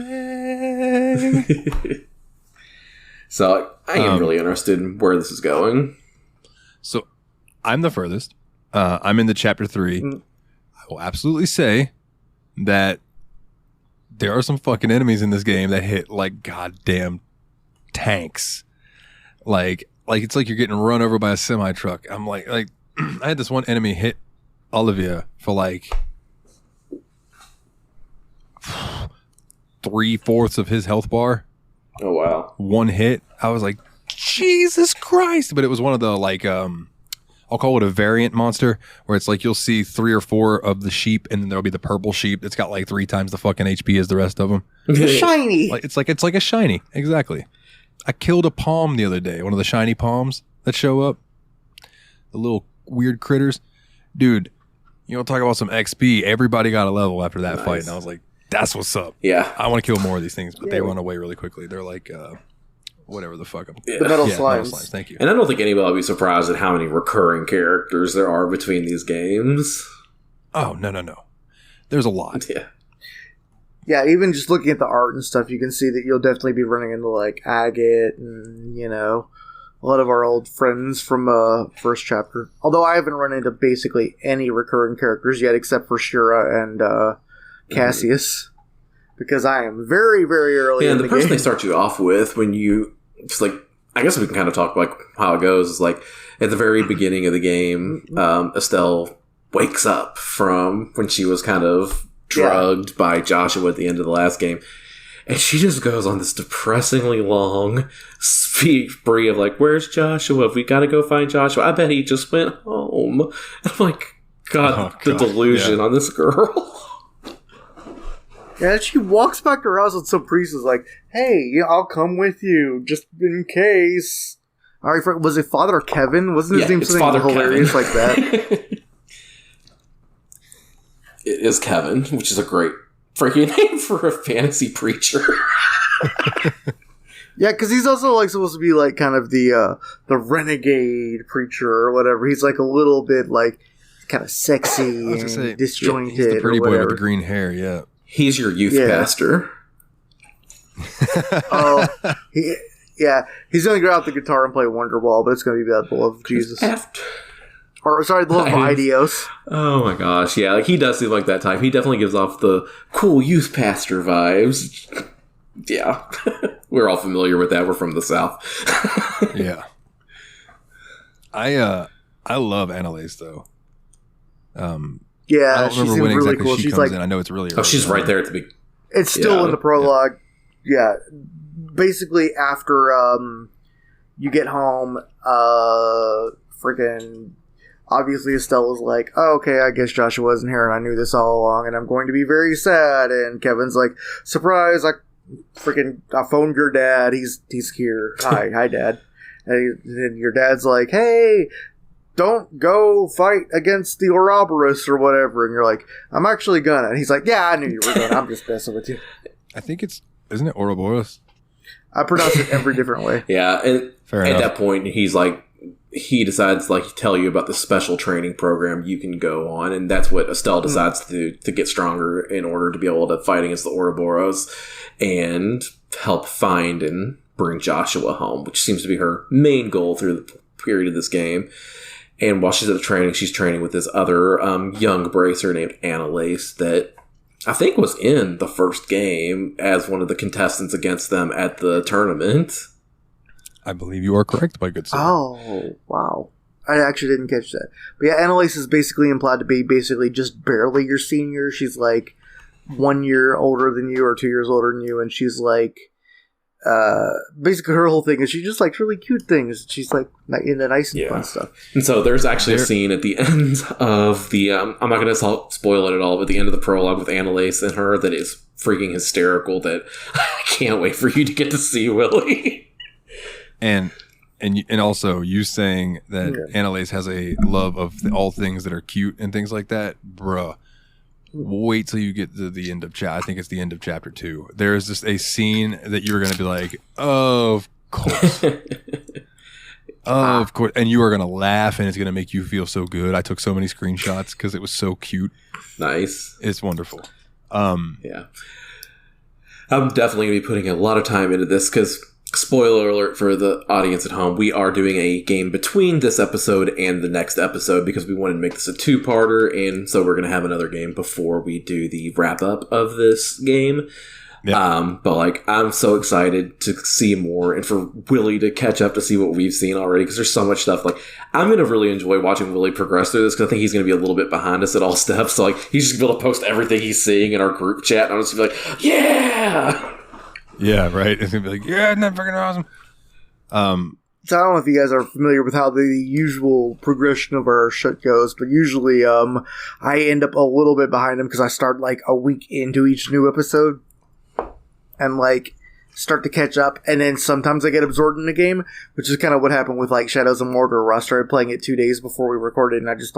So I am really interested in where this is going. So I'm the furthest. I'm in the chapter 3. I will absolutely say that there are some fucking enemies in this game that hit like goddamn tanks. Like it's like you're getting run over by a semi truck. I'm like I had this one enemy hit Olivia for like 3/4 of his health bar. Oh wow. One hit. I was like, Jesus Christ. But it was one of the I'll call it a variant monster, where it's like you'll see 3 or 4 of the sheep, and then there'll be the purple sheep that's got like 3 times the fucking HP as the rest of them. Shiny. It's like a shiny. Exactly. I killed a palm the other day, one of the shiny palms that show up. The little weird critters. Dude, you want to talk about some XP? Everybody got a level after that fight, and I was like, that's what's up. Yeah. I want to kill more of these things, but they run away really quickly. They're like, whatever the fuck. The metal slimes. Metal slimes. Thank you. And I don't think anybody will be surprised at how many recurring characters there are between these games. Oh, no. There's a lot. Yeah. Yeah, even just looking at the art and stuff, you can see that you'll definitely be running into like Agate and, a lot of our old friends from first chapter. Although I haven't run into basically any recurring characters yet except for Shira and Cassius. Because I am very, very early in the person game. they start you off with when you just I guess we can kind of talk like how it goes is like at the very beginning of the game, Estelle wakes up from when she was kind of drugged by Joshua at the end of the last game. And she just goes on this depressingly long spree of like, where's Joshua? We got to go find Joshua. I bet he just went home. And I'm like, God, the delusion on this girl. And she walks back to her house and some priest is like, hey, yeah, I'll come with you, just in case. All right, was it Father Kevin? Wasn't his name something Father hilarious Kevin. Like that? It is Kevin, which is a great freaking name for a fantasy preacher. Yeah, because he's also like supposed to be like kind of the renegade preacher or whatever. He's like a little bit like kind of sexy and disjointed. He's the pretty boy with the green hair. Yeah, he's your youth pastor. Oh, he's going to go out the guitar and play Wonderwall, but it's going to be about the love of Jesus. Or, sorry, the love of Idios. Oh my gosh, yeah, like he does seem like that type. He definitely gives off the cool youth pastor vibes. Yeah, we're all familiar with that. We're from the South. Yeah. I love Annalise, though. Yeah, I don't remember when really exactly cool. She's like, in. I know it's really early. Oh, she's right there at the beginning. It's still in the prologue. Yeah. Basically, after you get home, freaking... Obviously, Estella's like, oh, okay, I guess Joshua wasn't here, and I knew this all along, and I'm going to be very sad. And Kevin's like, surprise, I phoned your dad. He's here. Hi, Dad. And your dad's like, hey, don't go fight against the Ouroboros or whatever. And you're like, I'm actually gonna. And he's like, yeah, I knew you were gonna. I'm just messing with you. I think isn't it Ouroboros? I pronounce it every different way. Yeah, and at that point, he's like, he decides to tell you about the special training program you can go on, and that's what Estelle decides to get stronger in order to be able to fight against the Ouroboros and help find and bring Joshua home, which seems to be her main goal through the period of this game. And while she's at the training, she's training with this other young bracer named Annalise that I think was in the first game as one of the contestants against them at the tournament. I believe you are correct, my good sir. Oh, wow. I actually didn't catch that. But yeah, Annalise is basically implied to be basically just barely your senior. She's like 1 year older than you or 2 years older than you, and she's like, basically her whole thing is she just likes really cute things. She's like into nice and fun stuff. And so there's actually a scene at the end of the, I'm not going to spoil it at all, but the end of the prologue with Annalise and her that is freaking hysterical that I can't wait for you to get to see, Willie. And also you saying that Annalise has a love of all things that are cute and things like that, bruh. Wait till you get to the end of I think it's the end of chapter 2. There is just a scene that you're going to be like, of course. Of course. And you are going to laugh and it's going to make you feel so good. I took so many screenshots because it was so cute. Nice. It's wonderful. Yeah. I'm definitely going to be putting a lot of time into this because, spoiler alert for the audience at home, we are doing a game between this episode and the next episode because we wanted to make this a two-parter, and so we're going to have another game before we do the wrap-up of this game. Yeah. But I'm so excited to see more and for Willie to catch up to see what we've seen already because there's so much stuff. I'm going to really enjoy watching Willie progress through this because I think he's going to be a little bit behind us at all steps. So he's just going to be able to post everything he's seeing in our group chat, and I'm just going to be like, yeah! Yeah, right. It's gonna be like, yeah, isn't that freaking awesome? So I don't know if you guys are familiar with how the usual progression of our shit goes, but usually I end up a little bit behind them because I start a week into each new episode and start to catch up, and then sometimes I get absorbed in the game, which is kind of what happened with Shadows of Mordor, where I started playing it 2 days before we recorded, and I just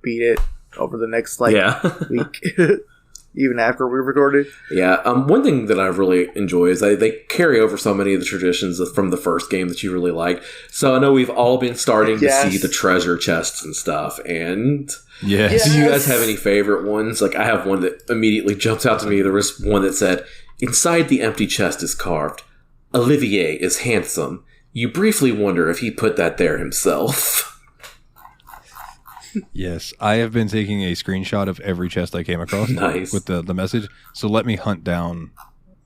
beat it over the next week. Even after we recorded. Yeah. One thing that I really enjoy is they carry over so many of the traditions from the first game that you really like. So I know we've all been starting to see the treasure chests and stuff. And do you guys have any favorite ones? I have one that immediately jumps out to me. There was one that said, inside the empty chest is carved, Olivier is handsome. You briefly wonder if he put that there himself. Yes, I have been taking a screenshot of every chest I came across with the message. So let me hunt down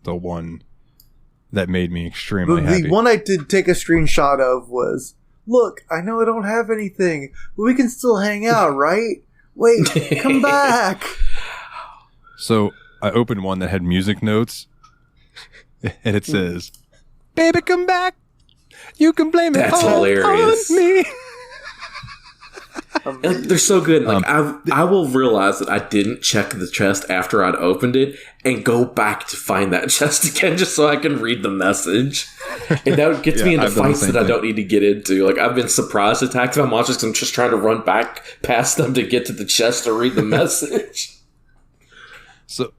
the one that made me extremely happy. The one I did take a screenshot of was, look, I know I don't have anything, but we can still hang out, right? Wait, come back. So I opened one that had music notes, and it says, baby, come back. You can blame it all on me. And, like, they're so good. Like I will realize that I didn't check the chest after I'd opened it and go back to find that chest again just so I can read the message. And that gets me into fights that I don't need to get into. Like, I've been surprise attacked by monsters because I'm just trying to run back past them to get to the chest to read the message. So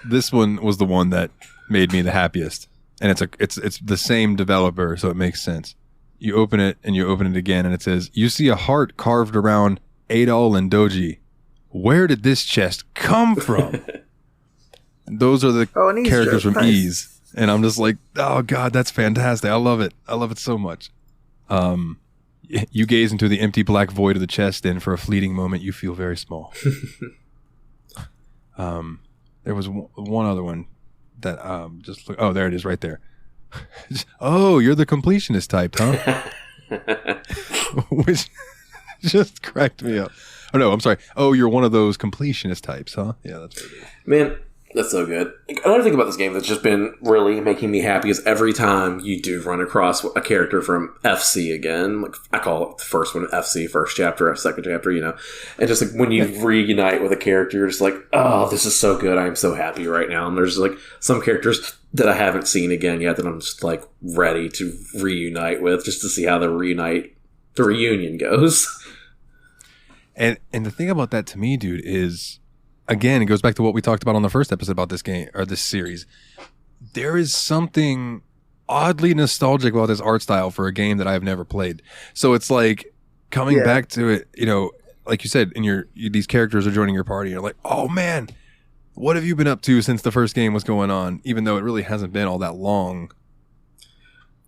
this one was the one that made me the happiest. And it's the same developer, so it makes sense. You open it and you open it again and it says, "You see a heart carved around Adol and Doji. Where did this chest come from?" Those are the characters from Ys. And I'm just like, oh God, that's fantastic. I love it. I love it so much. You gaze into the empty black void of the chest, and for a fleeting moment you feel very small. There was one other one that just look. Oh, there it is, right there. Oh, you're the completionist type, huh? Which just cracked me up. Oh no, I'm sorry. Oh, you're one of those completionist types, huh? Yeah, that's what it is. Man, that's so good. Another thing about this game that's just been really making me happy is every time you do run across a character from FC again, like I call it the first one FC, first chapter, second chapter, you know, and just like when you reunite with a character, you're just like, oh, this is so good. I'm so happy right now. And there's like some characters that I haven't seen again yet that I'm just like ready to reunite with just to see how the reunion goes. And the thing about that to me, dude, is, again, it goes back to what we talked about on the first episode about this game or this series. There is something oddly nostalgic about this art style for a game that I've never played. So it's like coming back to it, you know, like you said, these characters are joining your party. You're like, oh man, what have you been up to since the first game was going on? Even though it really hasn't been all that long,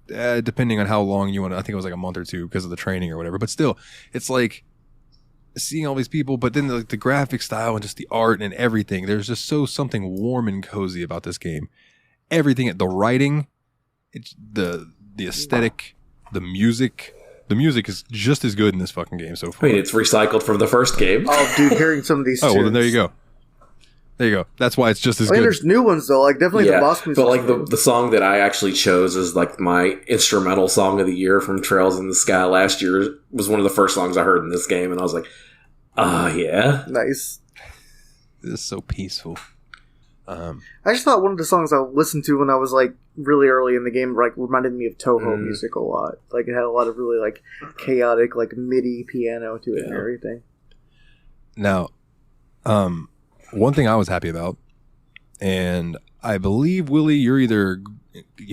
depending on how long you want to. I think it was like a month or two because of the training or whatever. But still, it's like seeing all these people, but then the graphic style and just the art and everything. There's just something warm and cozy about this game. Everything, the writing, it's the aesthetic, the music. The music is just as good in this fucking game so far. I mean, it's recycled from the first game. Oh, dude, hearing some of these. Oh, well, then there you go. There you go. That's why it's just as good. There's new ones though, like definitely the boss music. But like the song that I actually chose as like my instrumental song of the year from Trails in the Sky last year was one of the first songs I heard in this game, and I was like, yeah, nice. This is so peaceful. I just thought one of the songs I listened to when I was like really early in the game like reminded me of Toho music a lot. Like it had a lot of really like chaotic like MIDI piano to it and everything. Now, one thing I was happy about, and I believe, Willie, you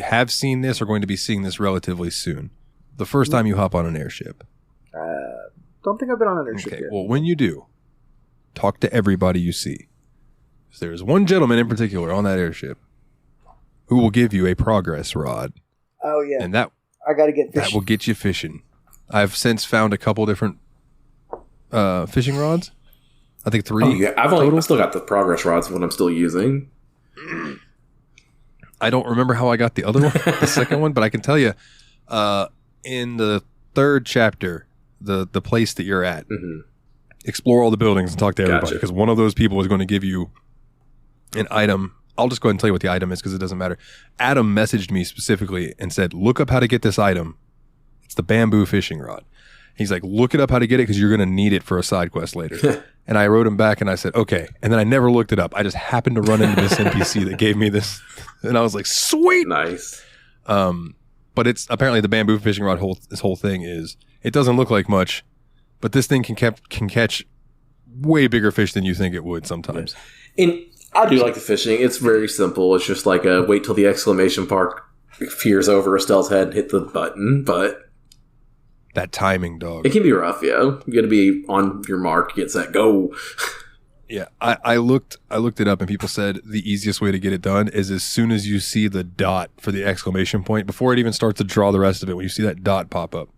have seen this or going to be seeing this relatively soon. The first time you hop on an airship. Don't think I've been on an airship yet. Well, when you do, talk to everybody you see. There's one gentleman in particular on that airship who will give you a progress rod. Oh, yeah. And that I got to get fishing. That will get you fishing. I've since found a couple different fishing rods. I think 3. Oh, yeah. I've still got the progress rods, what I'm still using. I don't remember how I got the other one, the second one, but I can tell you, in the 3rd chapter, the place that you're at, explore all the buildings and talk to everybody, because one of those people is going to give you an item. I'll just go ahead and tell you what the item is because it doesn't matter. Adam messaged me specifically and said, look up how to get this item. It's the bamboo fishing rod. He's like, look it up how to get it because you're going to need it for a side quest later. And I wrote him back and I said, okay. And then I never looked it up. I just happened to run into this NPC that gave me this. And I was like, sweet. Nice. But it's apparently the bamboo fishing rod this whole thing is, it doesn't look like much, but this thing can catch way bigger fish than you think it would sometimes. And I do like the fishing. It's very simple. It's just like a wait till the exclamation mark appears over Estelle's head and hit the button, but that timing, dog. It can be rough, You got to be on your mark, get set, go. Yeah, I looked it up and people said the easiest way to get it done is as soon as you see the dot for the exclamation point, before it even starts to draw the rest of it, when you see that dot pop up,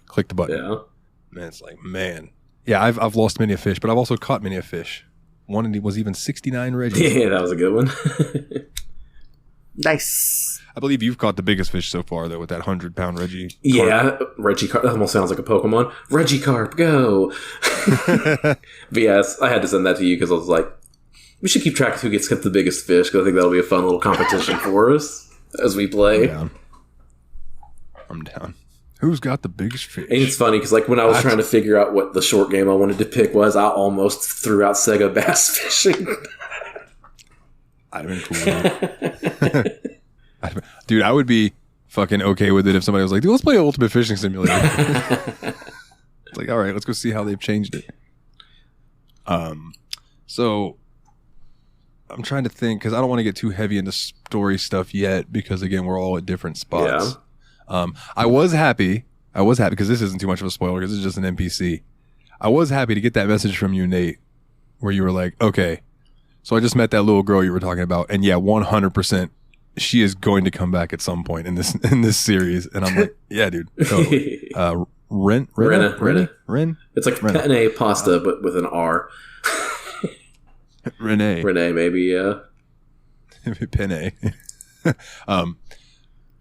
click the button. Yeah. Man, it's like, man. Yeah, I've lost many a fish, but I've also caught many a fish. One was even 69 Reggie. Yeah, that was a good one. Nice. I believe you've caught the biggest fish so far, though, with that 100-pound Reggie. Yeah, Regicarp. That almost sounds like a Pokemon. Regicarp, go! But yes, I had to send that to you because I was like, we should keep track of who gets the biggest fish because I think that'll be a fun little competition for us as we play. I'm down. Who's got the biggest fish? And it's funny because, like, when I was trying to figure out what the short game I wanted to pick was, I almost threw out Sega Bass Fishing. I'd have been cool with it. Dude, I would be fucking okay with it if somebody was like, dude, let's play Ultimate Fishing Simulator. It's like, all right, let's go see how they've changed it. So I'm trying to think because I don't want to get too heavy into story stuff yet because, again, we're all at different spots. Yeah. I was happy because this isn't too much of a spoiler because it's just an NPC. I was happy to get that message from you, Nate, where you were like, okay, so I just met that little girl you were talking about, and yeah, 100%, she is going to come back at some point in this series. And I'm like, yeah, dude, totally. Ren. It's like penne pasta, but with an R. Renee, maybe, yeah. Penne.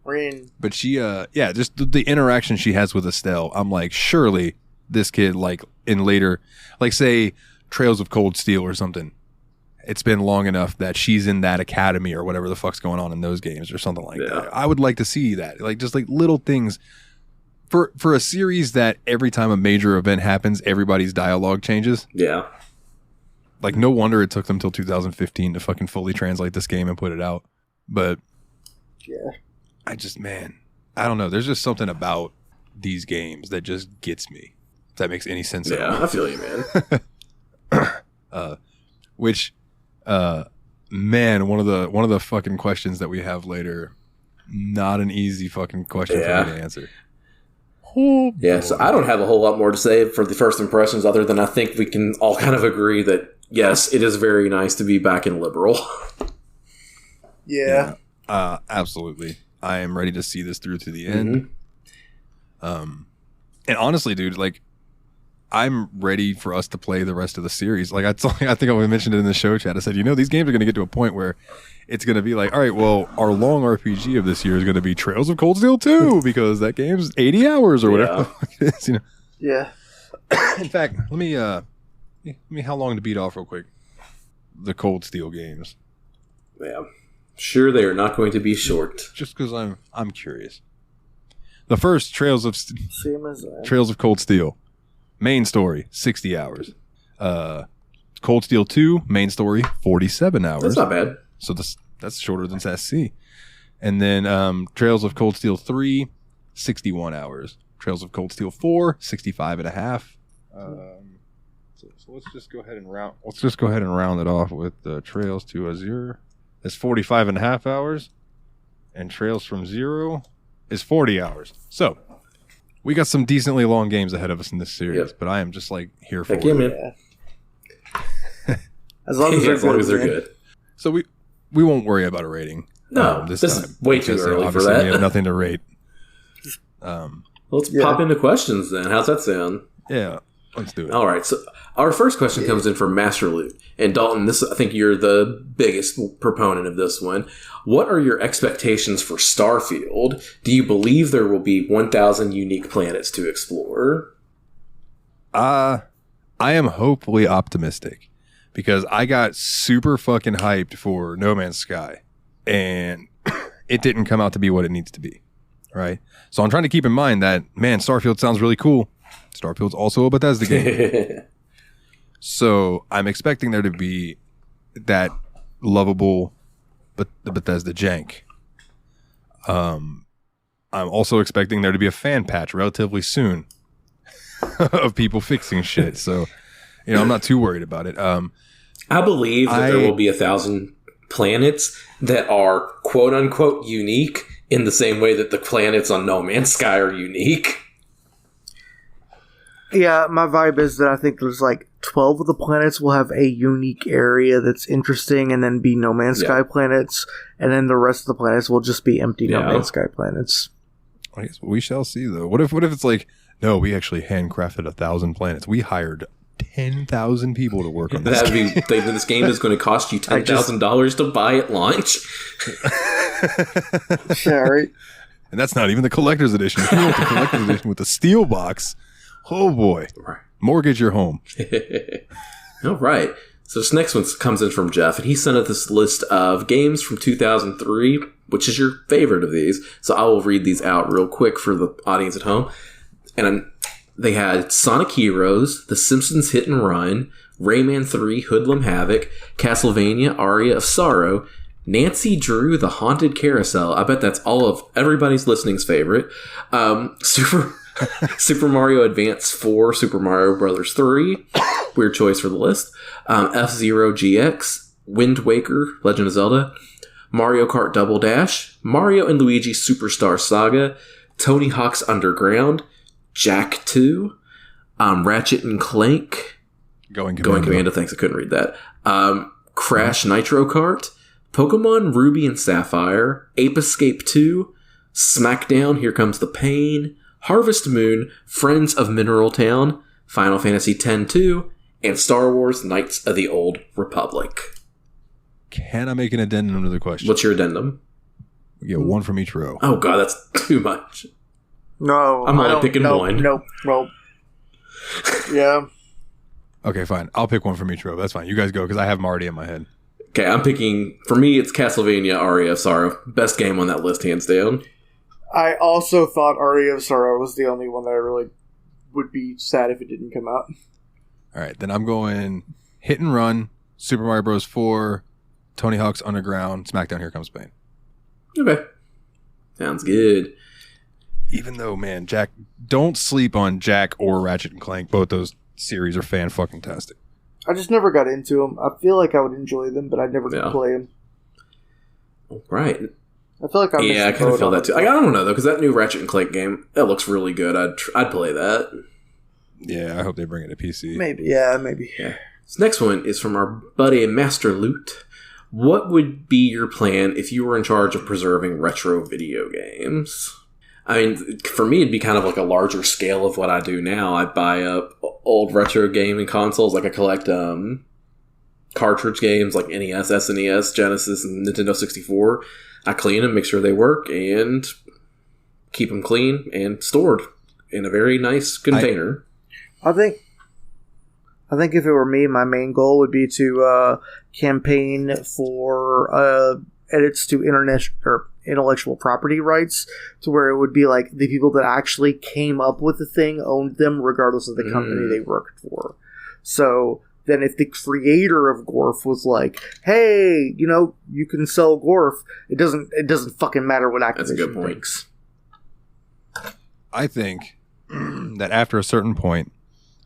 Ren. But she, just the interaction she has with Estelle. I'm like, surely this kid, like in later, like say Trails of Cold Steel or something. It's been long enough that she's in that academy or whatever the fuck's going on in those games or something like that. I would like to see that, like just like little things for a series that every time a major event happens, everybody's dialogue changes. Yeah. Like no wonder it took them till 2015 to fucking fully translate this game and put it out. But yeah. I don't know. There's just something about these games that just gets me. If that makes any sense at all. Yeah, I feel you, man. Man, one of the fucking questions that we have later, not an easy fucking question for me to answer. Yeah, so I don't have a whole lot more to say for the first impressions other than I think we can all kind of agree that, yes, it is very nice to be back in Liberal. Yeah. Absolutely. I am ready to see this through to the end. And honestly, dude, like, I'm ready for us to play the rest of the series. Like, I think I mentioned it in the show chat. I said, these games are going to get to a point where it's going to be like, all right, well, our long RPG of this year is going to be Trails of Cold Steel 2 because that game's 80 hours or whatever the fuck it is, Yeah. In fact, let me how long to beat off real quick the Cold Steel games. Yeah. Sure, they are not going to be short. Just because I'm curious. The first Trails of Cold Steel, main story 60 hours. Cold Steel 2, main story 47 hours. That's not bad. So that's shorter than SC. And then Trails of Cold Steel 3, 61 hours. Trails of Cold Steel 4, 65 and a half. So let's just go ahead and round it off with Trails to Azure. It's 45 and a half hours. And Trails from Zero is 40 hours. So we got some decently long games ahead of us in this series, but I am just like here for it. Man. As long as they're good. So we won't worry about a rating. No, this is way too early for that. We have nothing to rate. Let's pop into questions then. How's that sound? Yeah, let's do it. All right. So our first question comes in from Master Loot. And Dalton, I think you're the biggest proponent of this one. What are your expectations for Starfield? Do you believe there will be 1,000 unique planets to explore? I am hopefully optimistic because I got super fucking hyped for No Man's Sky and it didn't come out to be what it needs to be. Right. So I'm trying to keep in mind that, man, Starfield sounds really cool. Starfield's also a Bethesda game. So I'm expecting there to be that lovable the Bethesda jank. I'm also expecting there to be a fan patch relatively soon of people fixing shit. So, I'm not too worried about it. I believe that there will be 1,000 planets that are quote unquote unique in the same way that the planets on No Man's Sky are unique. Yeah, my vibe is that I think there's like 12 of the planets will have a unique area that's interesting and then be No Man's Sky planets, and then the rest of the planets will just be empty No Man's Sky planets. I guess we shall see, though. What if it's like, no, we actually handcrafted 1,000 planets. We hired 10,000 people to work on this game. This game is going to cost you $10,000 to buy at launch. Yeah, right. And that's not even the collector's edition. If you want the collector's edition with the steel box, oh boy. Mortgage your home. All right. So this next one comes in from Jeff, and he sent us this list of games from 2003. Which is your favorite of these? So I will read these out real quick for the audience at home. And they had Sonic Heroes, The Simpsons Hit and Run, Rayman 3, Hoodlum Havoc, Castlevania, Aria of Sorrow, Nancy Drew, The Haunted Carousel. I bet that's all of everybody's listening's favorite. Super Mario Advance 4, Super Mario Brothers 3. Weird choice for the list. F-Zero GX, Wind Waker, Legend of Zelda, Mario Kart Double Dash, Mario and Luigi Superstar Saga, Tony Hawk's Underground, Jak 2, Ratchet and Clank, Going Commando. Thanks, I couldn't read that. Crash Nitro Kart, Pokemon Ruby and Sapphire, Ape Escape 2, Smackdown, Here Comes the Pain, Harvest Moon, Friends of Mineral Town, Final Fantasy X-2, and Star Wars Knights of the Old Republic. Can I make an addendum to the question? What's your addendum? We get one from each row. Oh, God, that's too much. No. I'm only picking one. Nope. Yeah. Okay, fine. I'll pick one from each row. That's fine. You guys go, because I have them already in my head. Okay, I'm picking... For me, it's Castlevania Aria of Sorrow. Best game on that list, hands down. I also thought Aria of Sorrow was the only one that I really would be sad if it didn't come out. All right, then I'm going Hit and Run, Super Mario Bros. 4... Tony Hawk's Underground, Smackdown, Here Comes Pain. Okay. Sounds good. Even though, man, Jak, don't sleep on Jak or Ratchet and Clank. Both those series are fan-fucking-tastic. I just never got into them. I feel like I would enjoy them, but I never could play them. Right. I feel like I kind of feel that too. I don't know, though, because that new Ratchet and Clank game, that looks really good. I'd play that. Yeah, I hope they bring it to PC. Maybe, yeah, maybe. Yeah. This next one is from our buddy Master Loot. What would be your plan if you were in charge of preserving retro video games? I mean, for me, it'd be kind of like a larger scale of what I do now. I buy up old retro gaming consoles. Like I collect cartridge games like NES, SNES, Genesis, and Nintendo 64. I clean them, make sure they work, and keep them clean and stored in a very nice container. I think if it were me, my main goal would be to campaign for edits to intellectual property rights, to where it would be like the people that actually came up with the thing owned them regardless of the company they worked for. So then if the creator of Gorf was like, hey, you can sell Gorf, it doesn't fucking matter what Activision That's a good point. thinks. I think that after a certain point,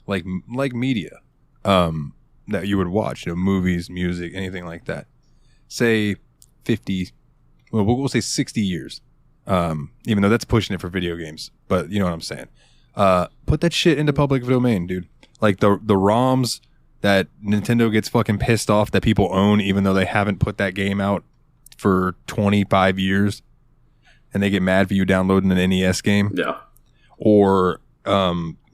like media, that you would watch, movies, music, anything like that. Say 50, well, we'll say 60 years. Even though that's pushing it for video games, but you know what I'm saying. Put that shit into public domain, dude. Like the ROMs that Nintendo gets fucking pissed off that people own, even though they haven't put that game out for 25 years, and they get mad for you downloading an NES game. Yeah. Or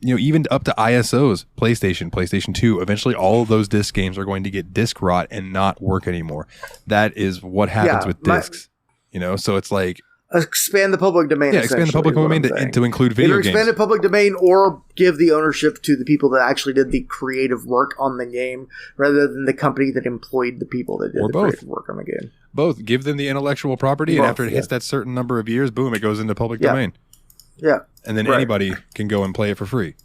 even up to ISOs, PlayStation 2. Eventually, all of those disc games are going to get disc rot and not work anymore. That is what happens with discs. So it's like expand the public domain. Yeah, expand the public domain to include video games. Either expand the public domain or give the ownership to the people that actually did the creative work on the game, rather than the company that employed the people that did creative work on the game. Both. Give them the intellectual property, and after it hits that certain number of years, boom, it goes into public domain. Yeah. And then anybody can go and play it for free.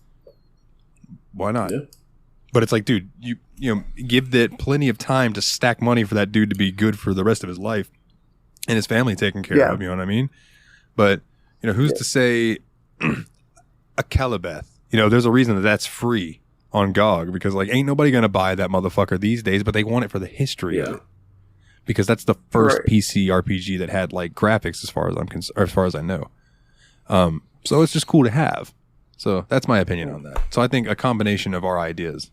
Why not? Yeah. But it's like, dude, you give that plenty of time to stack money for that dude to be good for the rest of his life and his family taken care of, you know what I mean? But, who's to say a Calibeth? There's a reason that's free on GOG, because like ain't nobody going to buy that motherfucker these days, but they want it for the history of it. Because that's the first PC RPG that had like graphics as far as I'm concerned, or as far as I know. So it's just cool to have. So that's my opinion on that. So I think a combination of our ideas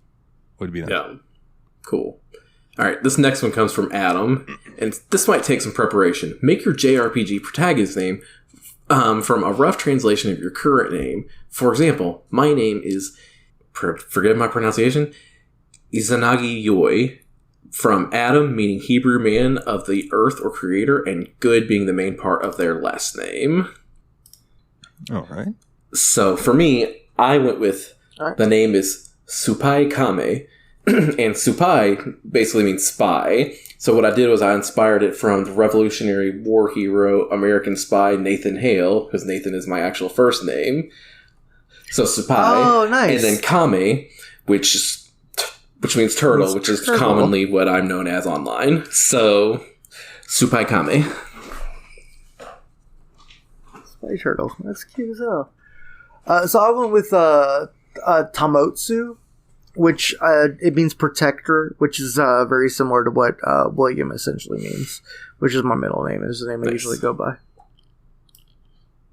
would be nice. Yeah. Cool. All right. This next one comes from Adam, and this might take some preparation. Make your JRPG protagonist name from a rough translation of your current name. For example, my name is, forget my pronunciation, Izanagi Yoi, from Adam, meaning Hebrew man of the earth or creator, and good being the main part of their last name. All right. So for me, I went with the name is Supai Kame, and Supai basically means spy. So what I did was I inspired it from the Revolutionary War hero, American spy Nathan Hale, because Nathan is my actual first name. So Supai. Oh, nice. And then Kame, which means turtle, which is commonly what I'm known as online. So Supai Kame. Spy turtle. That's cute as hell. So I went with Tamotsu, which it means protector, which is very similar to what William essentially means, which is my middle name. Is the name I usually go by.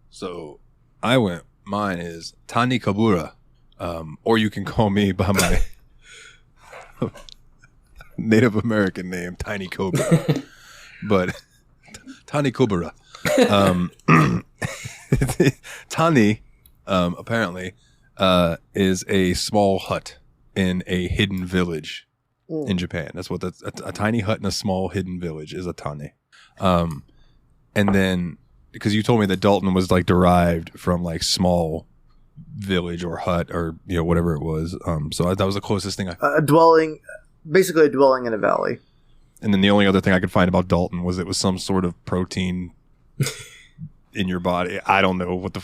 So mine is Tani Kabura, or you can call me by my Native American name, Tiny Cobra. But Tani Kabura. Tani, apparently, is a small hut in a hidden village in Japan. That's what a tiny hut in a small hidden village is a tani. And then because you told me that Dalton was like derived from like small village or hut or whatever it was. So that was the closest thing basically a dwelling in a valley. And then the only other thing I could find about Dalton was it was some sort of protein in your body. I don't know what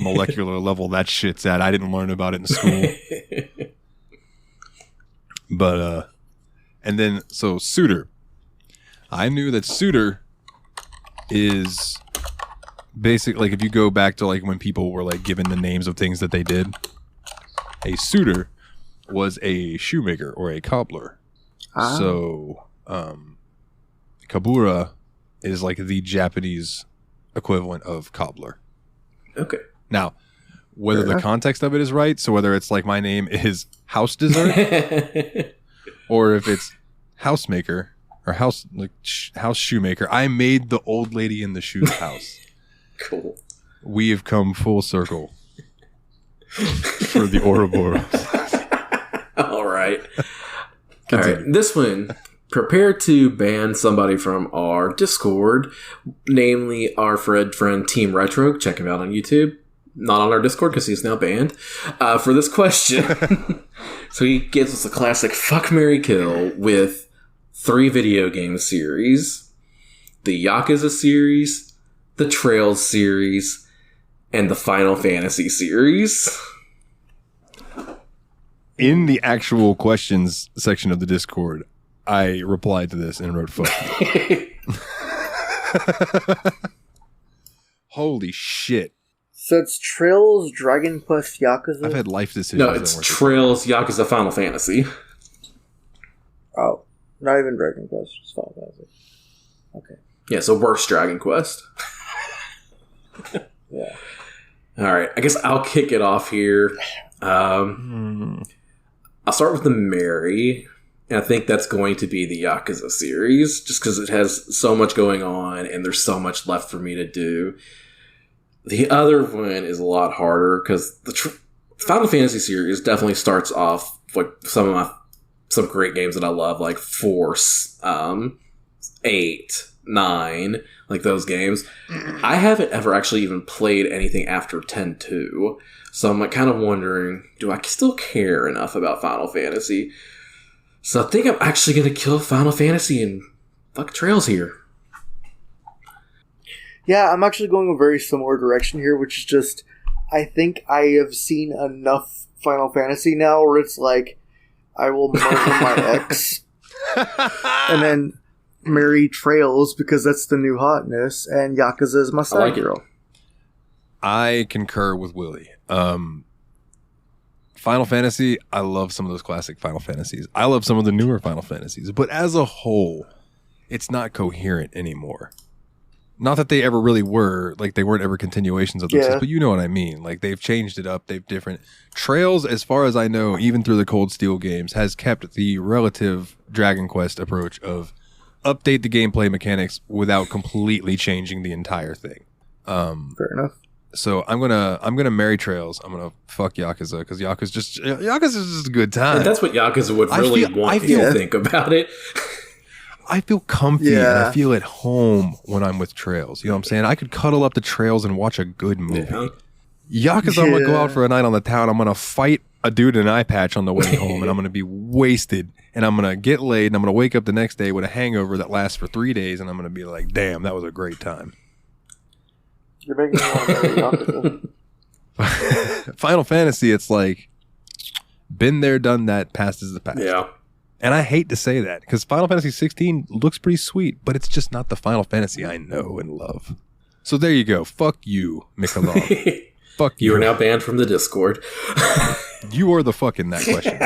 molecular level that shit's at. I didn't learn about it in school. But and then so suitor. I knew that suitor is basically like if you go back to like when people were like given the names of things that they did, a suitor was a shoemaker or a cobbler. So kabura is like the Japanese equivalent of cobbler. Okay. Now, whether the context of it is right, so whether it's like my name is house dessert or if it's housemaker or house shoemaker, I made the old lady in the shoes house. Cool. We have come full circle for the Ouroboros. All right. All right. This one, prepare to ban somebody from our Discord, namely our friend Team Retro. Check him out on YouTube. Not on our Discord because he's now banned. For this question. So he gives us a classic fuck, marry, kill with 3 video game series. The Yakuza series, the Trails series, and the Final Fantasy series. In the actual questions section of the Discord, I replied to this and wrote fuck. Holy shit. So it's Trails, Dragon Quest, Yakuza? I've had life decisions. No, it's Trails, Yakuza, Final Fantasy. Oh, not even Dragon Quest, just Final Fantasy. Okay. Yeah, so worse Dragon Quest. Yeah. All right, I guess I'll kick it off here. I'll start with the Mary, and I think that's going to be the Yakuza series, just because it has so much going on, and there's so much left for me to do. The other one is a lot harder, because the Final Fantasy series definitely starts off like some great games that I love, like 4, 8, 9, like those games. I haven't ever actually even played anything after 10-2. So I'm like kind of wondering, do I still care enough about Final Fantasy? So I think I'm actually going to kill Final Fantasy and fuck Trails here. Yeah, I'm actually going a very similar direction here, which is just, I think I have seen enough Final Fantasy now where it's like, I will murder my ex and then marry Trails because that's the new hotness, and Yakuza is my side girl. I concur with Willie. Final Fantasy, I love some of those classic Final Fantasies. I love some of the newer Final Fantasies, but as a whole, it's not coherent anymore. Not that they ever really were, like they weren't ever continuations of themselves, but you know what I mean. Like they've changed it up, they've different. Trails, as far as I know, even through the Cold Steel games, has kept the relative Dragon Quest approach of update the gameplay mechanics without completely changing the entire thing. Fair enough. So I'm gonna marry Trails. I'm gonna fuck Yakuza because Yakuza's just a good time. And that's what Yakuza would really want you to think about it. I feel comfy and I feel at home when I'm with Trails. You know what I'm saying? I could cuddle up to Trails and watch a good movie. Yakuza, I'm gonna go out for a night on the town. I'm gonna fight a dude in an eye patch on the way home, and I'm going to be wasted, and I'm going to get laid, and I'm going to wake up the next day with a hangover that lasts for 3 days, and I'm going to be like, damn, that was a great time. You're making me want to very comfortable. Final Fantasy, it's like, been there, done that, past is the past. Yeah. And I hate to say that, because Final Fantasy 16 looks pretty sweet, but it's just not the Final Fantasy I know and love. So there you go. Fuck you, Mikolov. Fuck you. You are now banned from the Discord. You are the fuck in that question.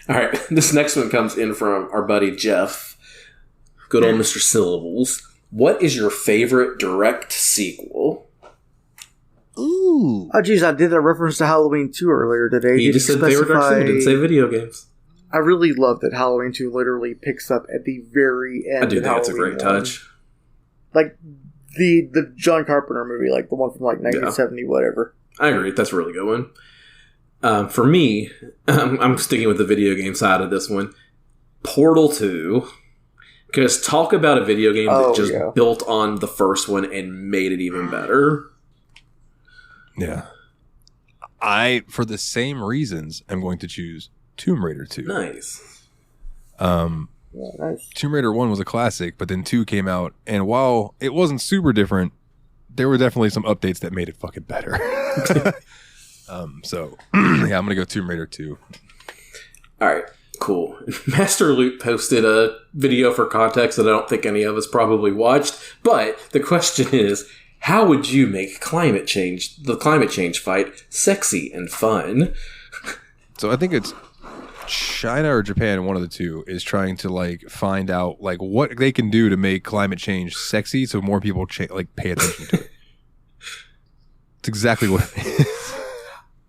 All right. This next one comes in from our buddy Jeff. Good old Mr. Syllables. What is your favorite direct sequel? Ooh. Oh, geez, I did a reference to Halloween 2 earlier today. He just said favorite direct sequel, didn't say video games. I really love that Halloween 2 literally picks up at the very end. I do of think it's a Halloween great 1. touch. Like the John Carpenter movie, like the one from like 1970, whatever. I agree. That's a really good one. For me, I'm sticking with the video game side of this one. Portal 2. Because talk about a video game that just built on the first one and made it even better. Yeah. For the same reasons, I'm going to choose Tomb Raider 2. Nice. Nice. Tomb Raider 1 was a classic, but then 2 came out, and while it wasn't super different, there were definitely some updates that made it fucking better. So, yeah, I'm going to go Tomb Raider 2. All right, cool. Master Loot posted a video for context that I don't think any of us probably watched, but the question is, how would you make the climate change fight sexy and fun? So I think it's China or Japan, one of the two, is trying to like find out like what they can do to make climate change sexy, so more people pay attention to it. It's exactly what it is.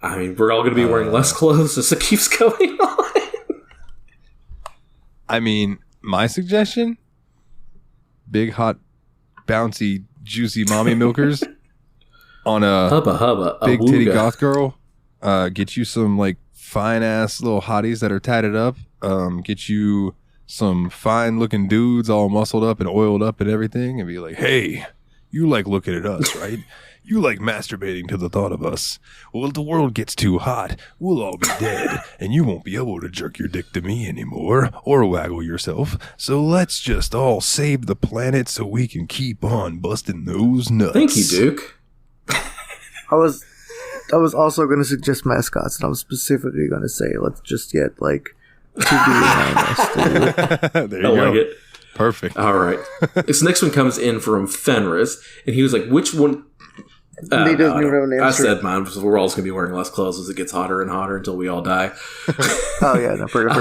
I mean, we're all going to be wearing less clothes as it keeps going on. I mean, my suggestion: big, hot, bouncy, juicy mommy milkers on a hubba, big titty awooga. goth girl. Get you some like fine ass little hotties that are tatted up. Get you some fine looking dudes all muscled up and oiled up and everything, and be like, hey, you like looking at us, right? You like masturbating to the thought of us. Well, if the world gets too hot, we'll all be dead, and you won't be able to jerk your dick to me anymore, or waggle yourself. So let's just all save the planet so we can keep on busting those nuts. Thank you, Duke. I was also going to suggest mascots, and I was specifically going to say, let's just get like 2D around us, dude. There you I go. like it. Perfect. All right. This next one comes in from Fenris, and he was like, which one... He doesn't even have an I answer. said mine, because we're all just going to be wearing less clothes as it gets hotter and hotter until we all die. Oh, yeah. No, pretty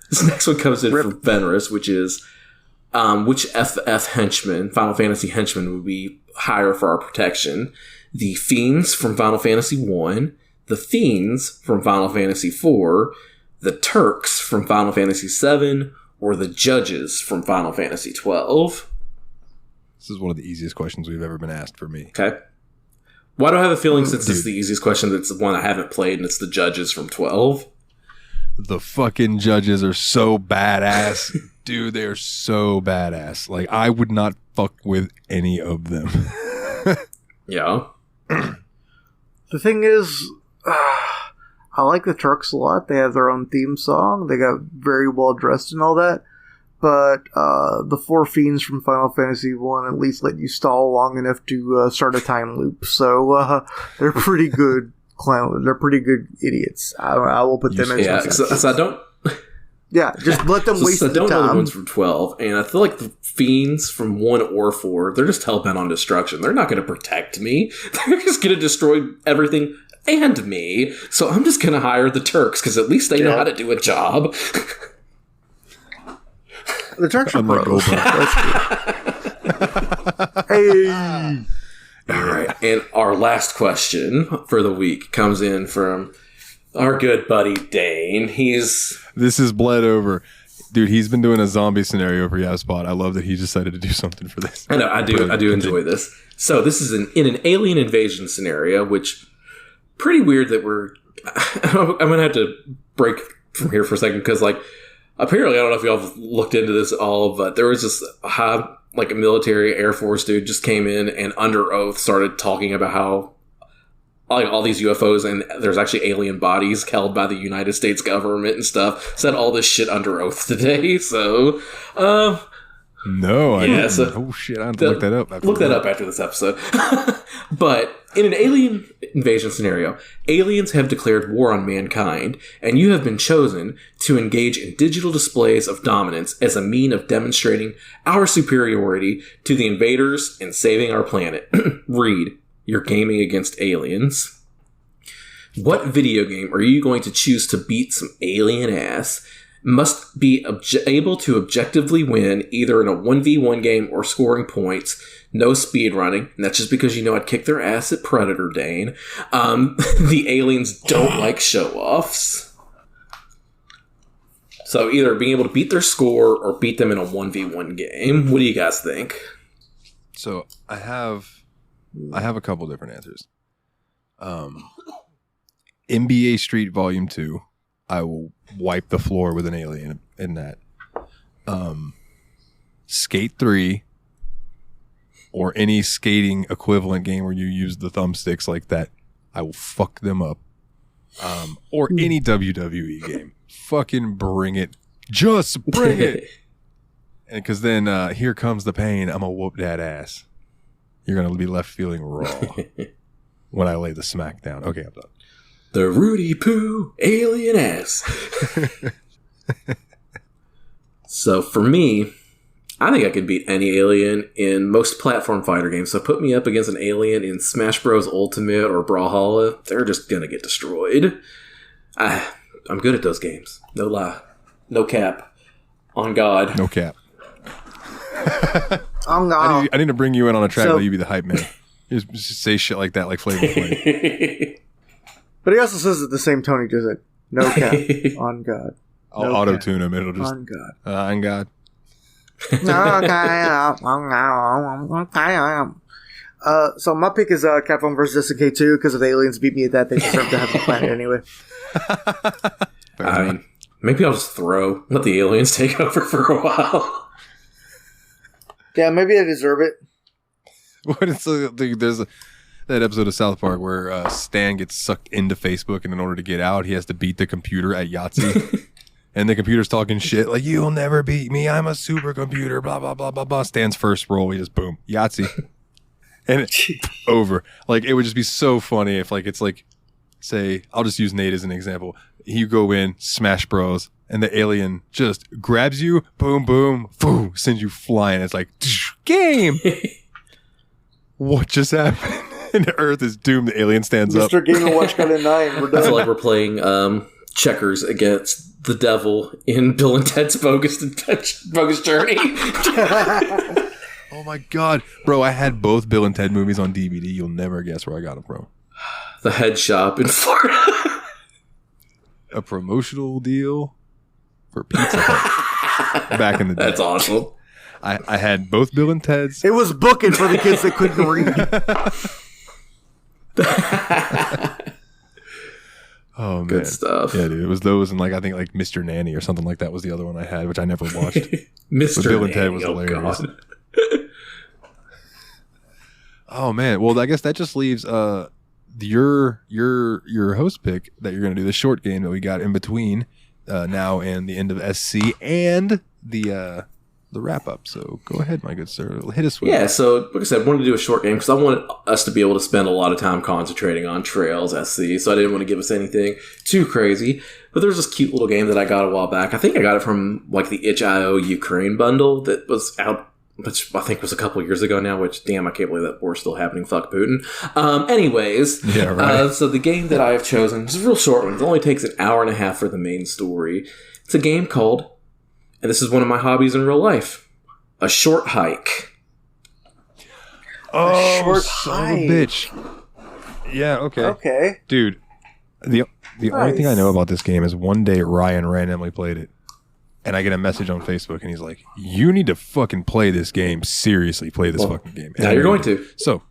This next one comes in from Fenris, which is, which FF henchman, Final Fantasy henchman, would we hire for our protection? The Fiends from Final Fantasy 1, the Fiends from Final Fantasy 4, the Turks from Final Fantasy 7, or the Judges from Final Fantasy 12? This is one of the easiest questions we've ever been asked for me. Okay. Why do I have a feeling, since it's the easiest question, that's the one I haven't played, and it's the Judges from 12? The fucking Judges are so badass. Dude, they are so badass. Like, I would not fuck with any of them. Yeah. The thing is, I like the Turks a lot. They have their own theme song. They got very well dressed and all that. But the 4 Fiends from Final Fantasy 1 at least let you stall long enough to start a time loop. So they're pretty good clowns. They're pretty good idiots. I will put them in. Yeah, so I don't... Yeah, just let them waste the time. I don't know the ones from 12, and I feel like the Fiends from 1 or 4, they're just hell-bent on destruction. They're not going to protect me. They're just going to destroy everything and me. So I'm just going to hire the Turks, because at least they know how to do a job. The Turks are pros. Hey! All right, and our last question for the week comes in from our good buddy Dane. This is bled over. Dude, he's been doing a zombie scenario for Yaspot. I love that he decided to do something for this. I know, I do enjoy this. So this is in an alien invasion scenario, which pretty weird that I'm going to have to break from here for a second, because like, apparently, I don't know if y'all have looked into this at all, but there was this a military Air Force dude just came in and under oath started talking about how all these UFOs, and there's actually alien bodies held by the United States government and stuff. Said all this shit under oath today. So, no, I didn't. So oh shit, I have to look that up. Look that up after this episode. But in an alien invasion scenario, aliens have declared war on mankind, and you have been chosen to engage in digital displays of dominance as a mean of demonstrating our superiority to the invaders and saving our planet. Read, you're gaming against aliens. What video game are you going to choose to beat some alien ass? Must be able to objectively win either in a 1v1 game or scoring points. No speed running, and that's just because you know I'd kick their ass at Predator, Dane. The aliens don't like show-offs. So either being able to beat their score or beat them in a 1v1 game. What do you guys think? So I have a couple different answers. NBA Street Volume 2, I will wipe the floor with an alien in that. Skate 3, or any skating equivalent game where you use the thumbsticks like that, I will fuck them up. Or any WWE game. Fucking bring it. Just bring it. And because then Here Comes the Pain, I'm going to whoop that ass. You're going to be left feeling raw when I lay the smack down. Okay, I'm done. The Rudy Poo alien ass. So for me, I think I could beat any alien in most platform fighter games. So put me up against an alien in Smash Bros. Ultimate or Brawlhalla, they're just going to get destroyed. I'm good at those games. No lie. No cap. On God. No cap. On God. I need to bring you in on a track that you be the hype man. Just say shit like that like Flavor Flav. But he also says it the same tone he does it. No cap. On God. I'll auto-tune him. It'll just... On God. On God. So my pick is Capcom vs. SNK 2 because if the aliens beat me at that, they deserve to have the planet anyway. I mean, maybe I'll just let the aliens take over for a while. Yeah, maybe I deserve it. What is there's that episode of South Park where Stan gets sucked into Facebook, and in order to get out, he has to beat the computer at Yahtzee. And the computer's talking shit like, you'll never beat me, I'm a supercomputer, blah, blah, blah, blah, blah. Stan's first roll, he just, boom, Yahtzee. And it's over. Like, it would just be so funny if, like, it's like, say, I'll just use Nate as an example. You go in, Smash Bros, and the alien just grabs you, boom, boom, boom, sends you flying. It's like, game! What just happened? And the Earth is doomed. The alien stands up. Mr. Game & Watch got a 9. We're done. I feel like we're playing checkers against the devil in Bill and Ted's Bogus Journey. Oh my god. Bro, I had both Bill and Ted movies on DVD. You'll never guess where I got them from. The head shop in Florida. A promotional deal for Pizza Hut back in the day. That's awesome. I had both Bill and Ted's. It was booking for the kids that couldn't read. Oh man, good stuff. Yeah, dude, it was those, and like I think like Mr. Nanny or something like that was the other one I had, which I never watched. Mr. Bill Nanny, and Ted was hilarious. God. Oh man, well I guess that just leaves your host pick that you're gonna do, the short game that we got in between now and the end of SC and the wrap up. So go ahead, my good sir, hit us with. Yeah, so like I said, I wanted to do a short game because I wanted us to be able to spend a lot of time concentrating on Trails SC, so I didn't want to give us anything too crazy. But there's this cute little game that I got a while back. I think I got it from like the itch.io Ukraine bundle that was out, which I think was a couple years ago now, which damn, I can't believe that war's still happening. Fuck Putin. Anyways, yeah, right. So the game that I have chosen is a real short one. It only takes an hour and a half for the main story. It's a game called, and this is one of my hobbies in real life, A Short Hike. Oh, short son of a bitch. Yeah, okay. Okay. Dude, the only thing I know about this game is one day Ryan randomly played it. And I get a message on Facebook, and he's like, you need to fucking play this game. Seriously, play this fucking game. And now you're going to. So,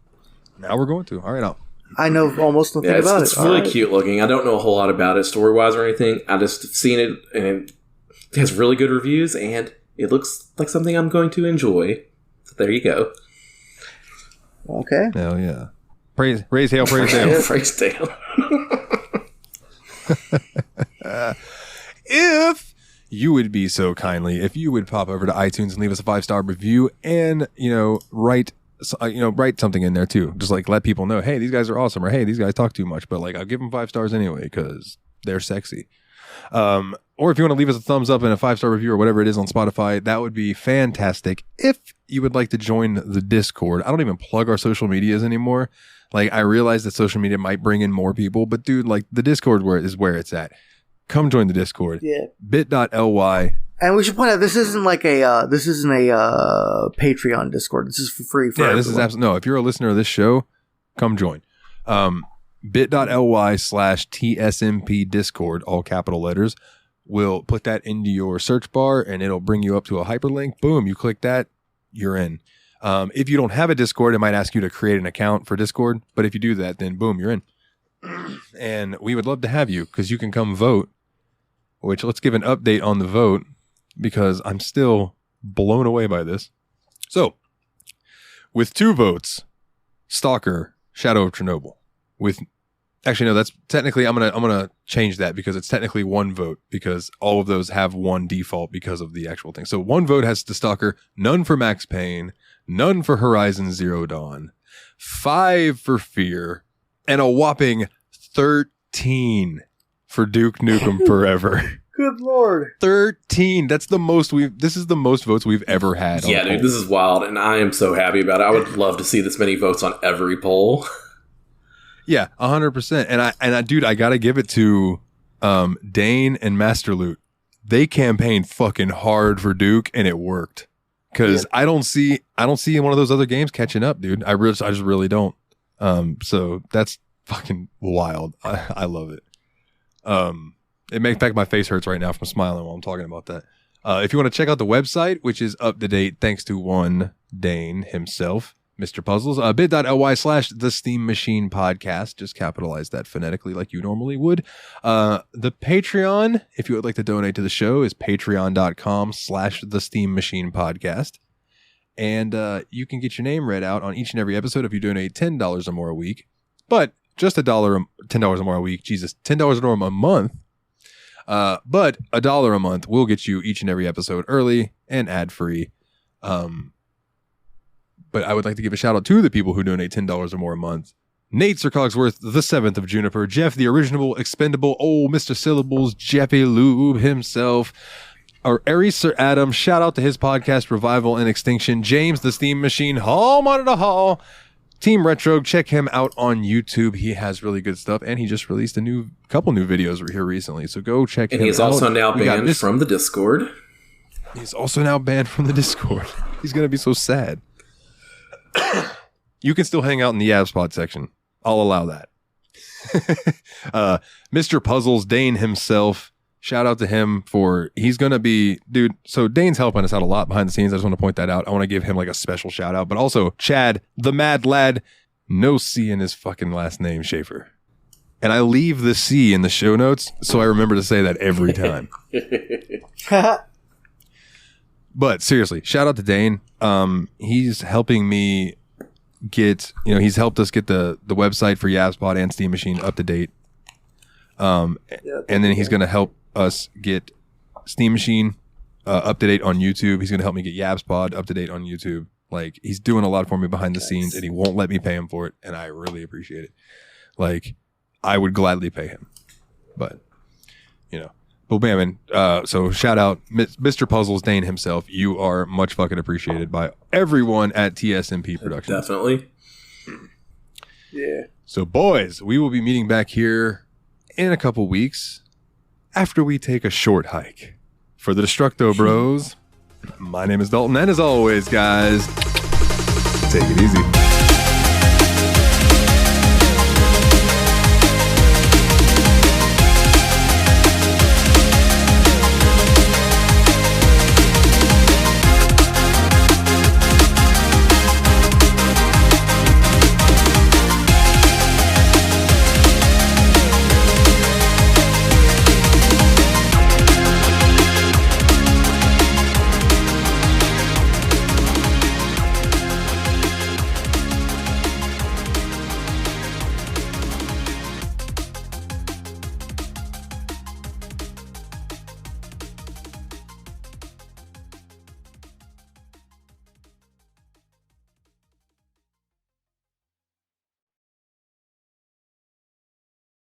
now we're going to. All right, I know almost nothing about it's it. really cute looking. I don't know a whole lot about it story-wise or anything. I just seen it, and it has really good reviews, and it looks like something I'm going to enjoy. So there you go. Okay. Hell yeah. Raise hail, praise hail. Praise Dale. If you would be so kindly, if you would pop over to iTunes and leave us a 5-star review and, write something in there too. Just like let people know, hey, these guys are awesome, or hey, these guys talk too much, but like I'll give them 5 stars anyway because they're sexy. Or if you want to leave us a thumbs up and a 5-star review or whatever it is on Spotify, that would be fantastic. If you would like to join the Discord, I don't even plug our social medias anymore. Like I realize that social media might bring in more people, but dude, like the Discord is where it's at. Come join the Discord. Yeah. bit.ly. And we should point out this isn't a Patreon Discord. This is for free for everyone. This is absolutely no. If you're a listener of this show, come join. bit.ly/TSMP Discord, all capital letters. We'll put that into your search bar and it'll bring you up to a hyperlink. Boom, you click that, you're in. If you don't have a Discord, it might ask you to create an account for Discord. But if you do that, then boom, you're in. And we would love to have you because you can come vote, which let's give an update on the vote because I'm still blown away by this. So with 2 votes, Stalker, Shadow of Chernobyl. Actually, no, that's technically, I'm gonna change that because it's technically 1 vote because all of those have 1 default because of the actual thing. So 1 vote has the Stalker, none for Max Payne, none for Horizon Zero Dawn, 5 for Fear, and a whopping 13 for Duke Nukem Forever. Good Lord. 13. This is the most votes we've ever had. Yeah, dude, this is wild, and I am so happy about it. I would love to see this many votes on every poll. Yeah, 100%. And I dude, I gotta give it to Dane and Master Loot. They campaigned fucking hard for Duke, and it worked. Because I don't see one of those other games catching up, dude. I just really don't. So that's fucking wild. I love it. It makes my face hurts right now from smiling while I'm talking about that. If you want to check out the website, which is up to date thanks to one Dane himself, Mr. Puzzles, bit.ly/the Steam Machine Podcast. Just capitalize that phonetically like you normally would. The Patreon, if you would like to donate to the show, is patreon.com/the Steam Machine Podcast. And you can get your name read out on each and every episode if you donate $10 or more a week. But just $10 or more a week. Jesus, $10 or more a month. But $1 a month will get you each and every episode early and ad-free. But I would like to give a shout out to the people who donate $10 or more a month. Nate Sir Cogsworth, the 7th of Juniper, Jeff, the original expendable old Mr. Syllables, Jeffy Lube himself, or Aries Sir Adam, shout out to his podcast, Revival and Extinction, James, the Steam Machine, Hall Monitor Hall, Team Retro, check him out on YouTube. He has really good stuff, and he just released a couple new videos here recently, so go check him out. And he's also now banned from the Discord. He's also now banned from the Discord. He's going to be so sad. You can still hang out in the Yabspot section. I'll allow that. Mr. Puzzles, Dane himself. Shout out to him he's going to be, dude. So Dane's helping us out a lot behind the scenes. I just want to point that out. I want to give him like a special shout out, but also Chad, the mad lad, no C in his fucking last name, Schaefer. And I leave the C in the show notes. So I remember to say that every time. But seriously, shout out to Dane. He's helping me he's helped us get the website for Yabspot and Steam Machine up to date. And then he's going to help us get Steam Machine up to date on YouTube. He's going to help me get Yabspot up to date on YouTube. Like, he's doing a lot for me behind the scenes, and he won't let me pay him for it, and I really appreciate it. Like, I would gladly pay him. But, But man, so shout out Mr. Puzzles, Dane himself. You are much fucking appreciated by everyone at TSMP Productions. Definitely. Yeah. So boys, we will be meeting back here in a couple weeks after we take a short hike. For the Destructo Bros, my name is Dalton, and as always, guys, take it easy.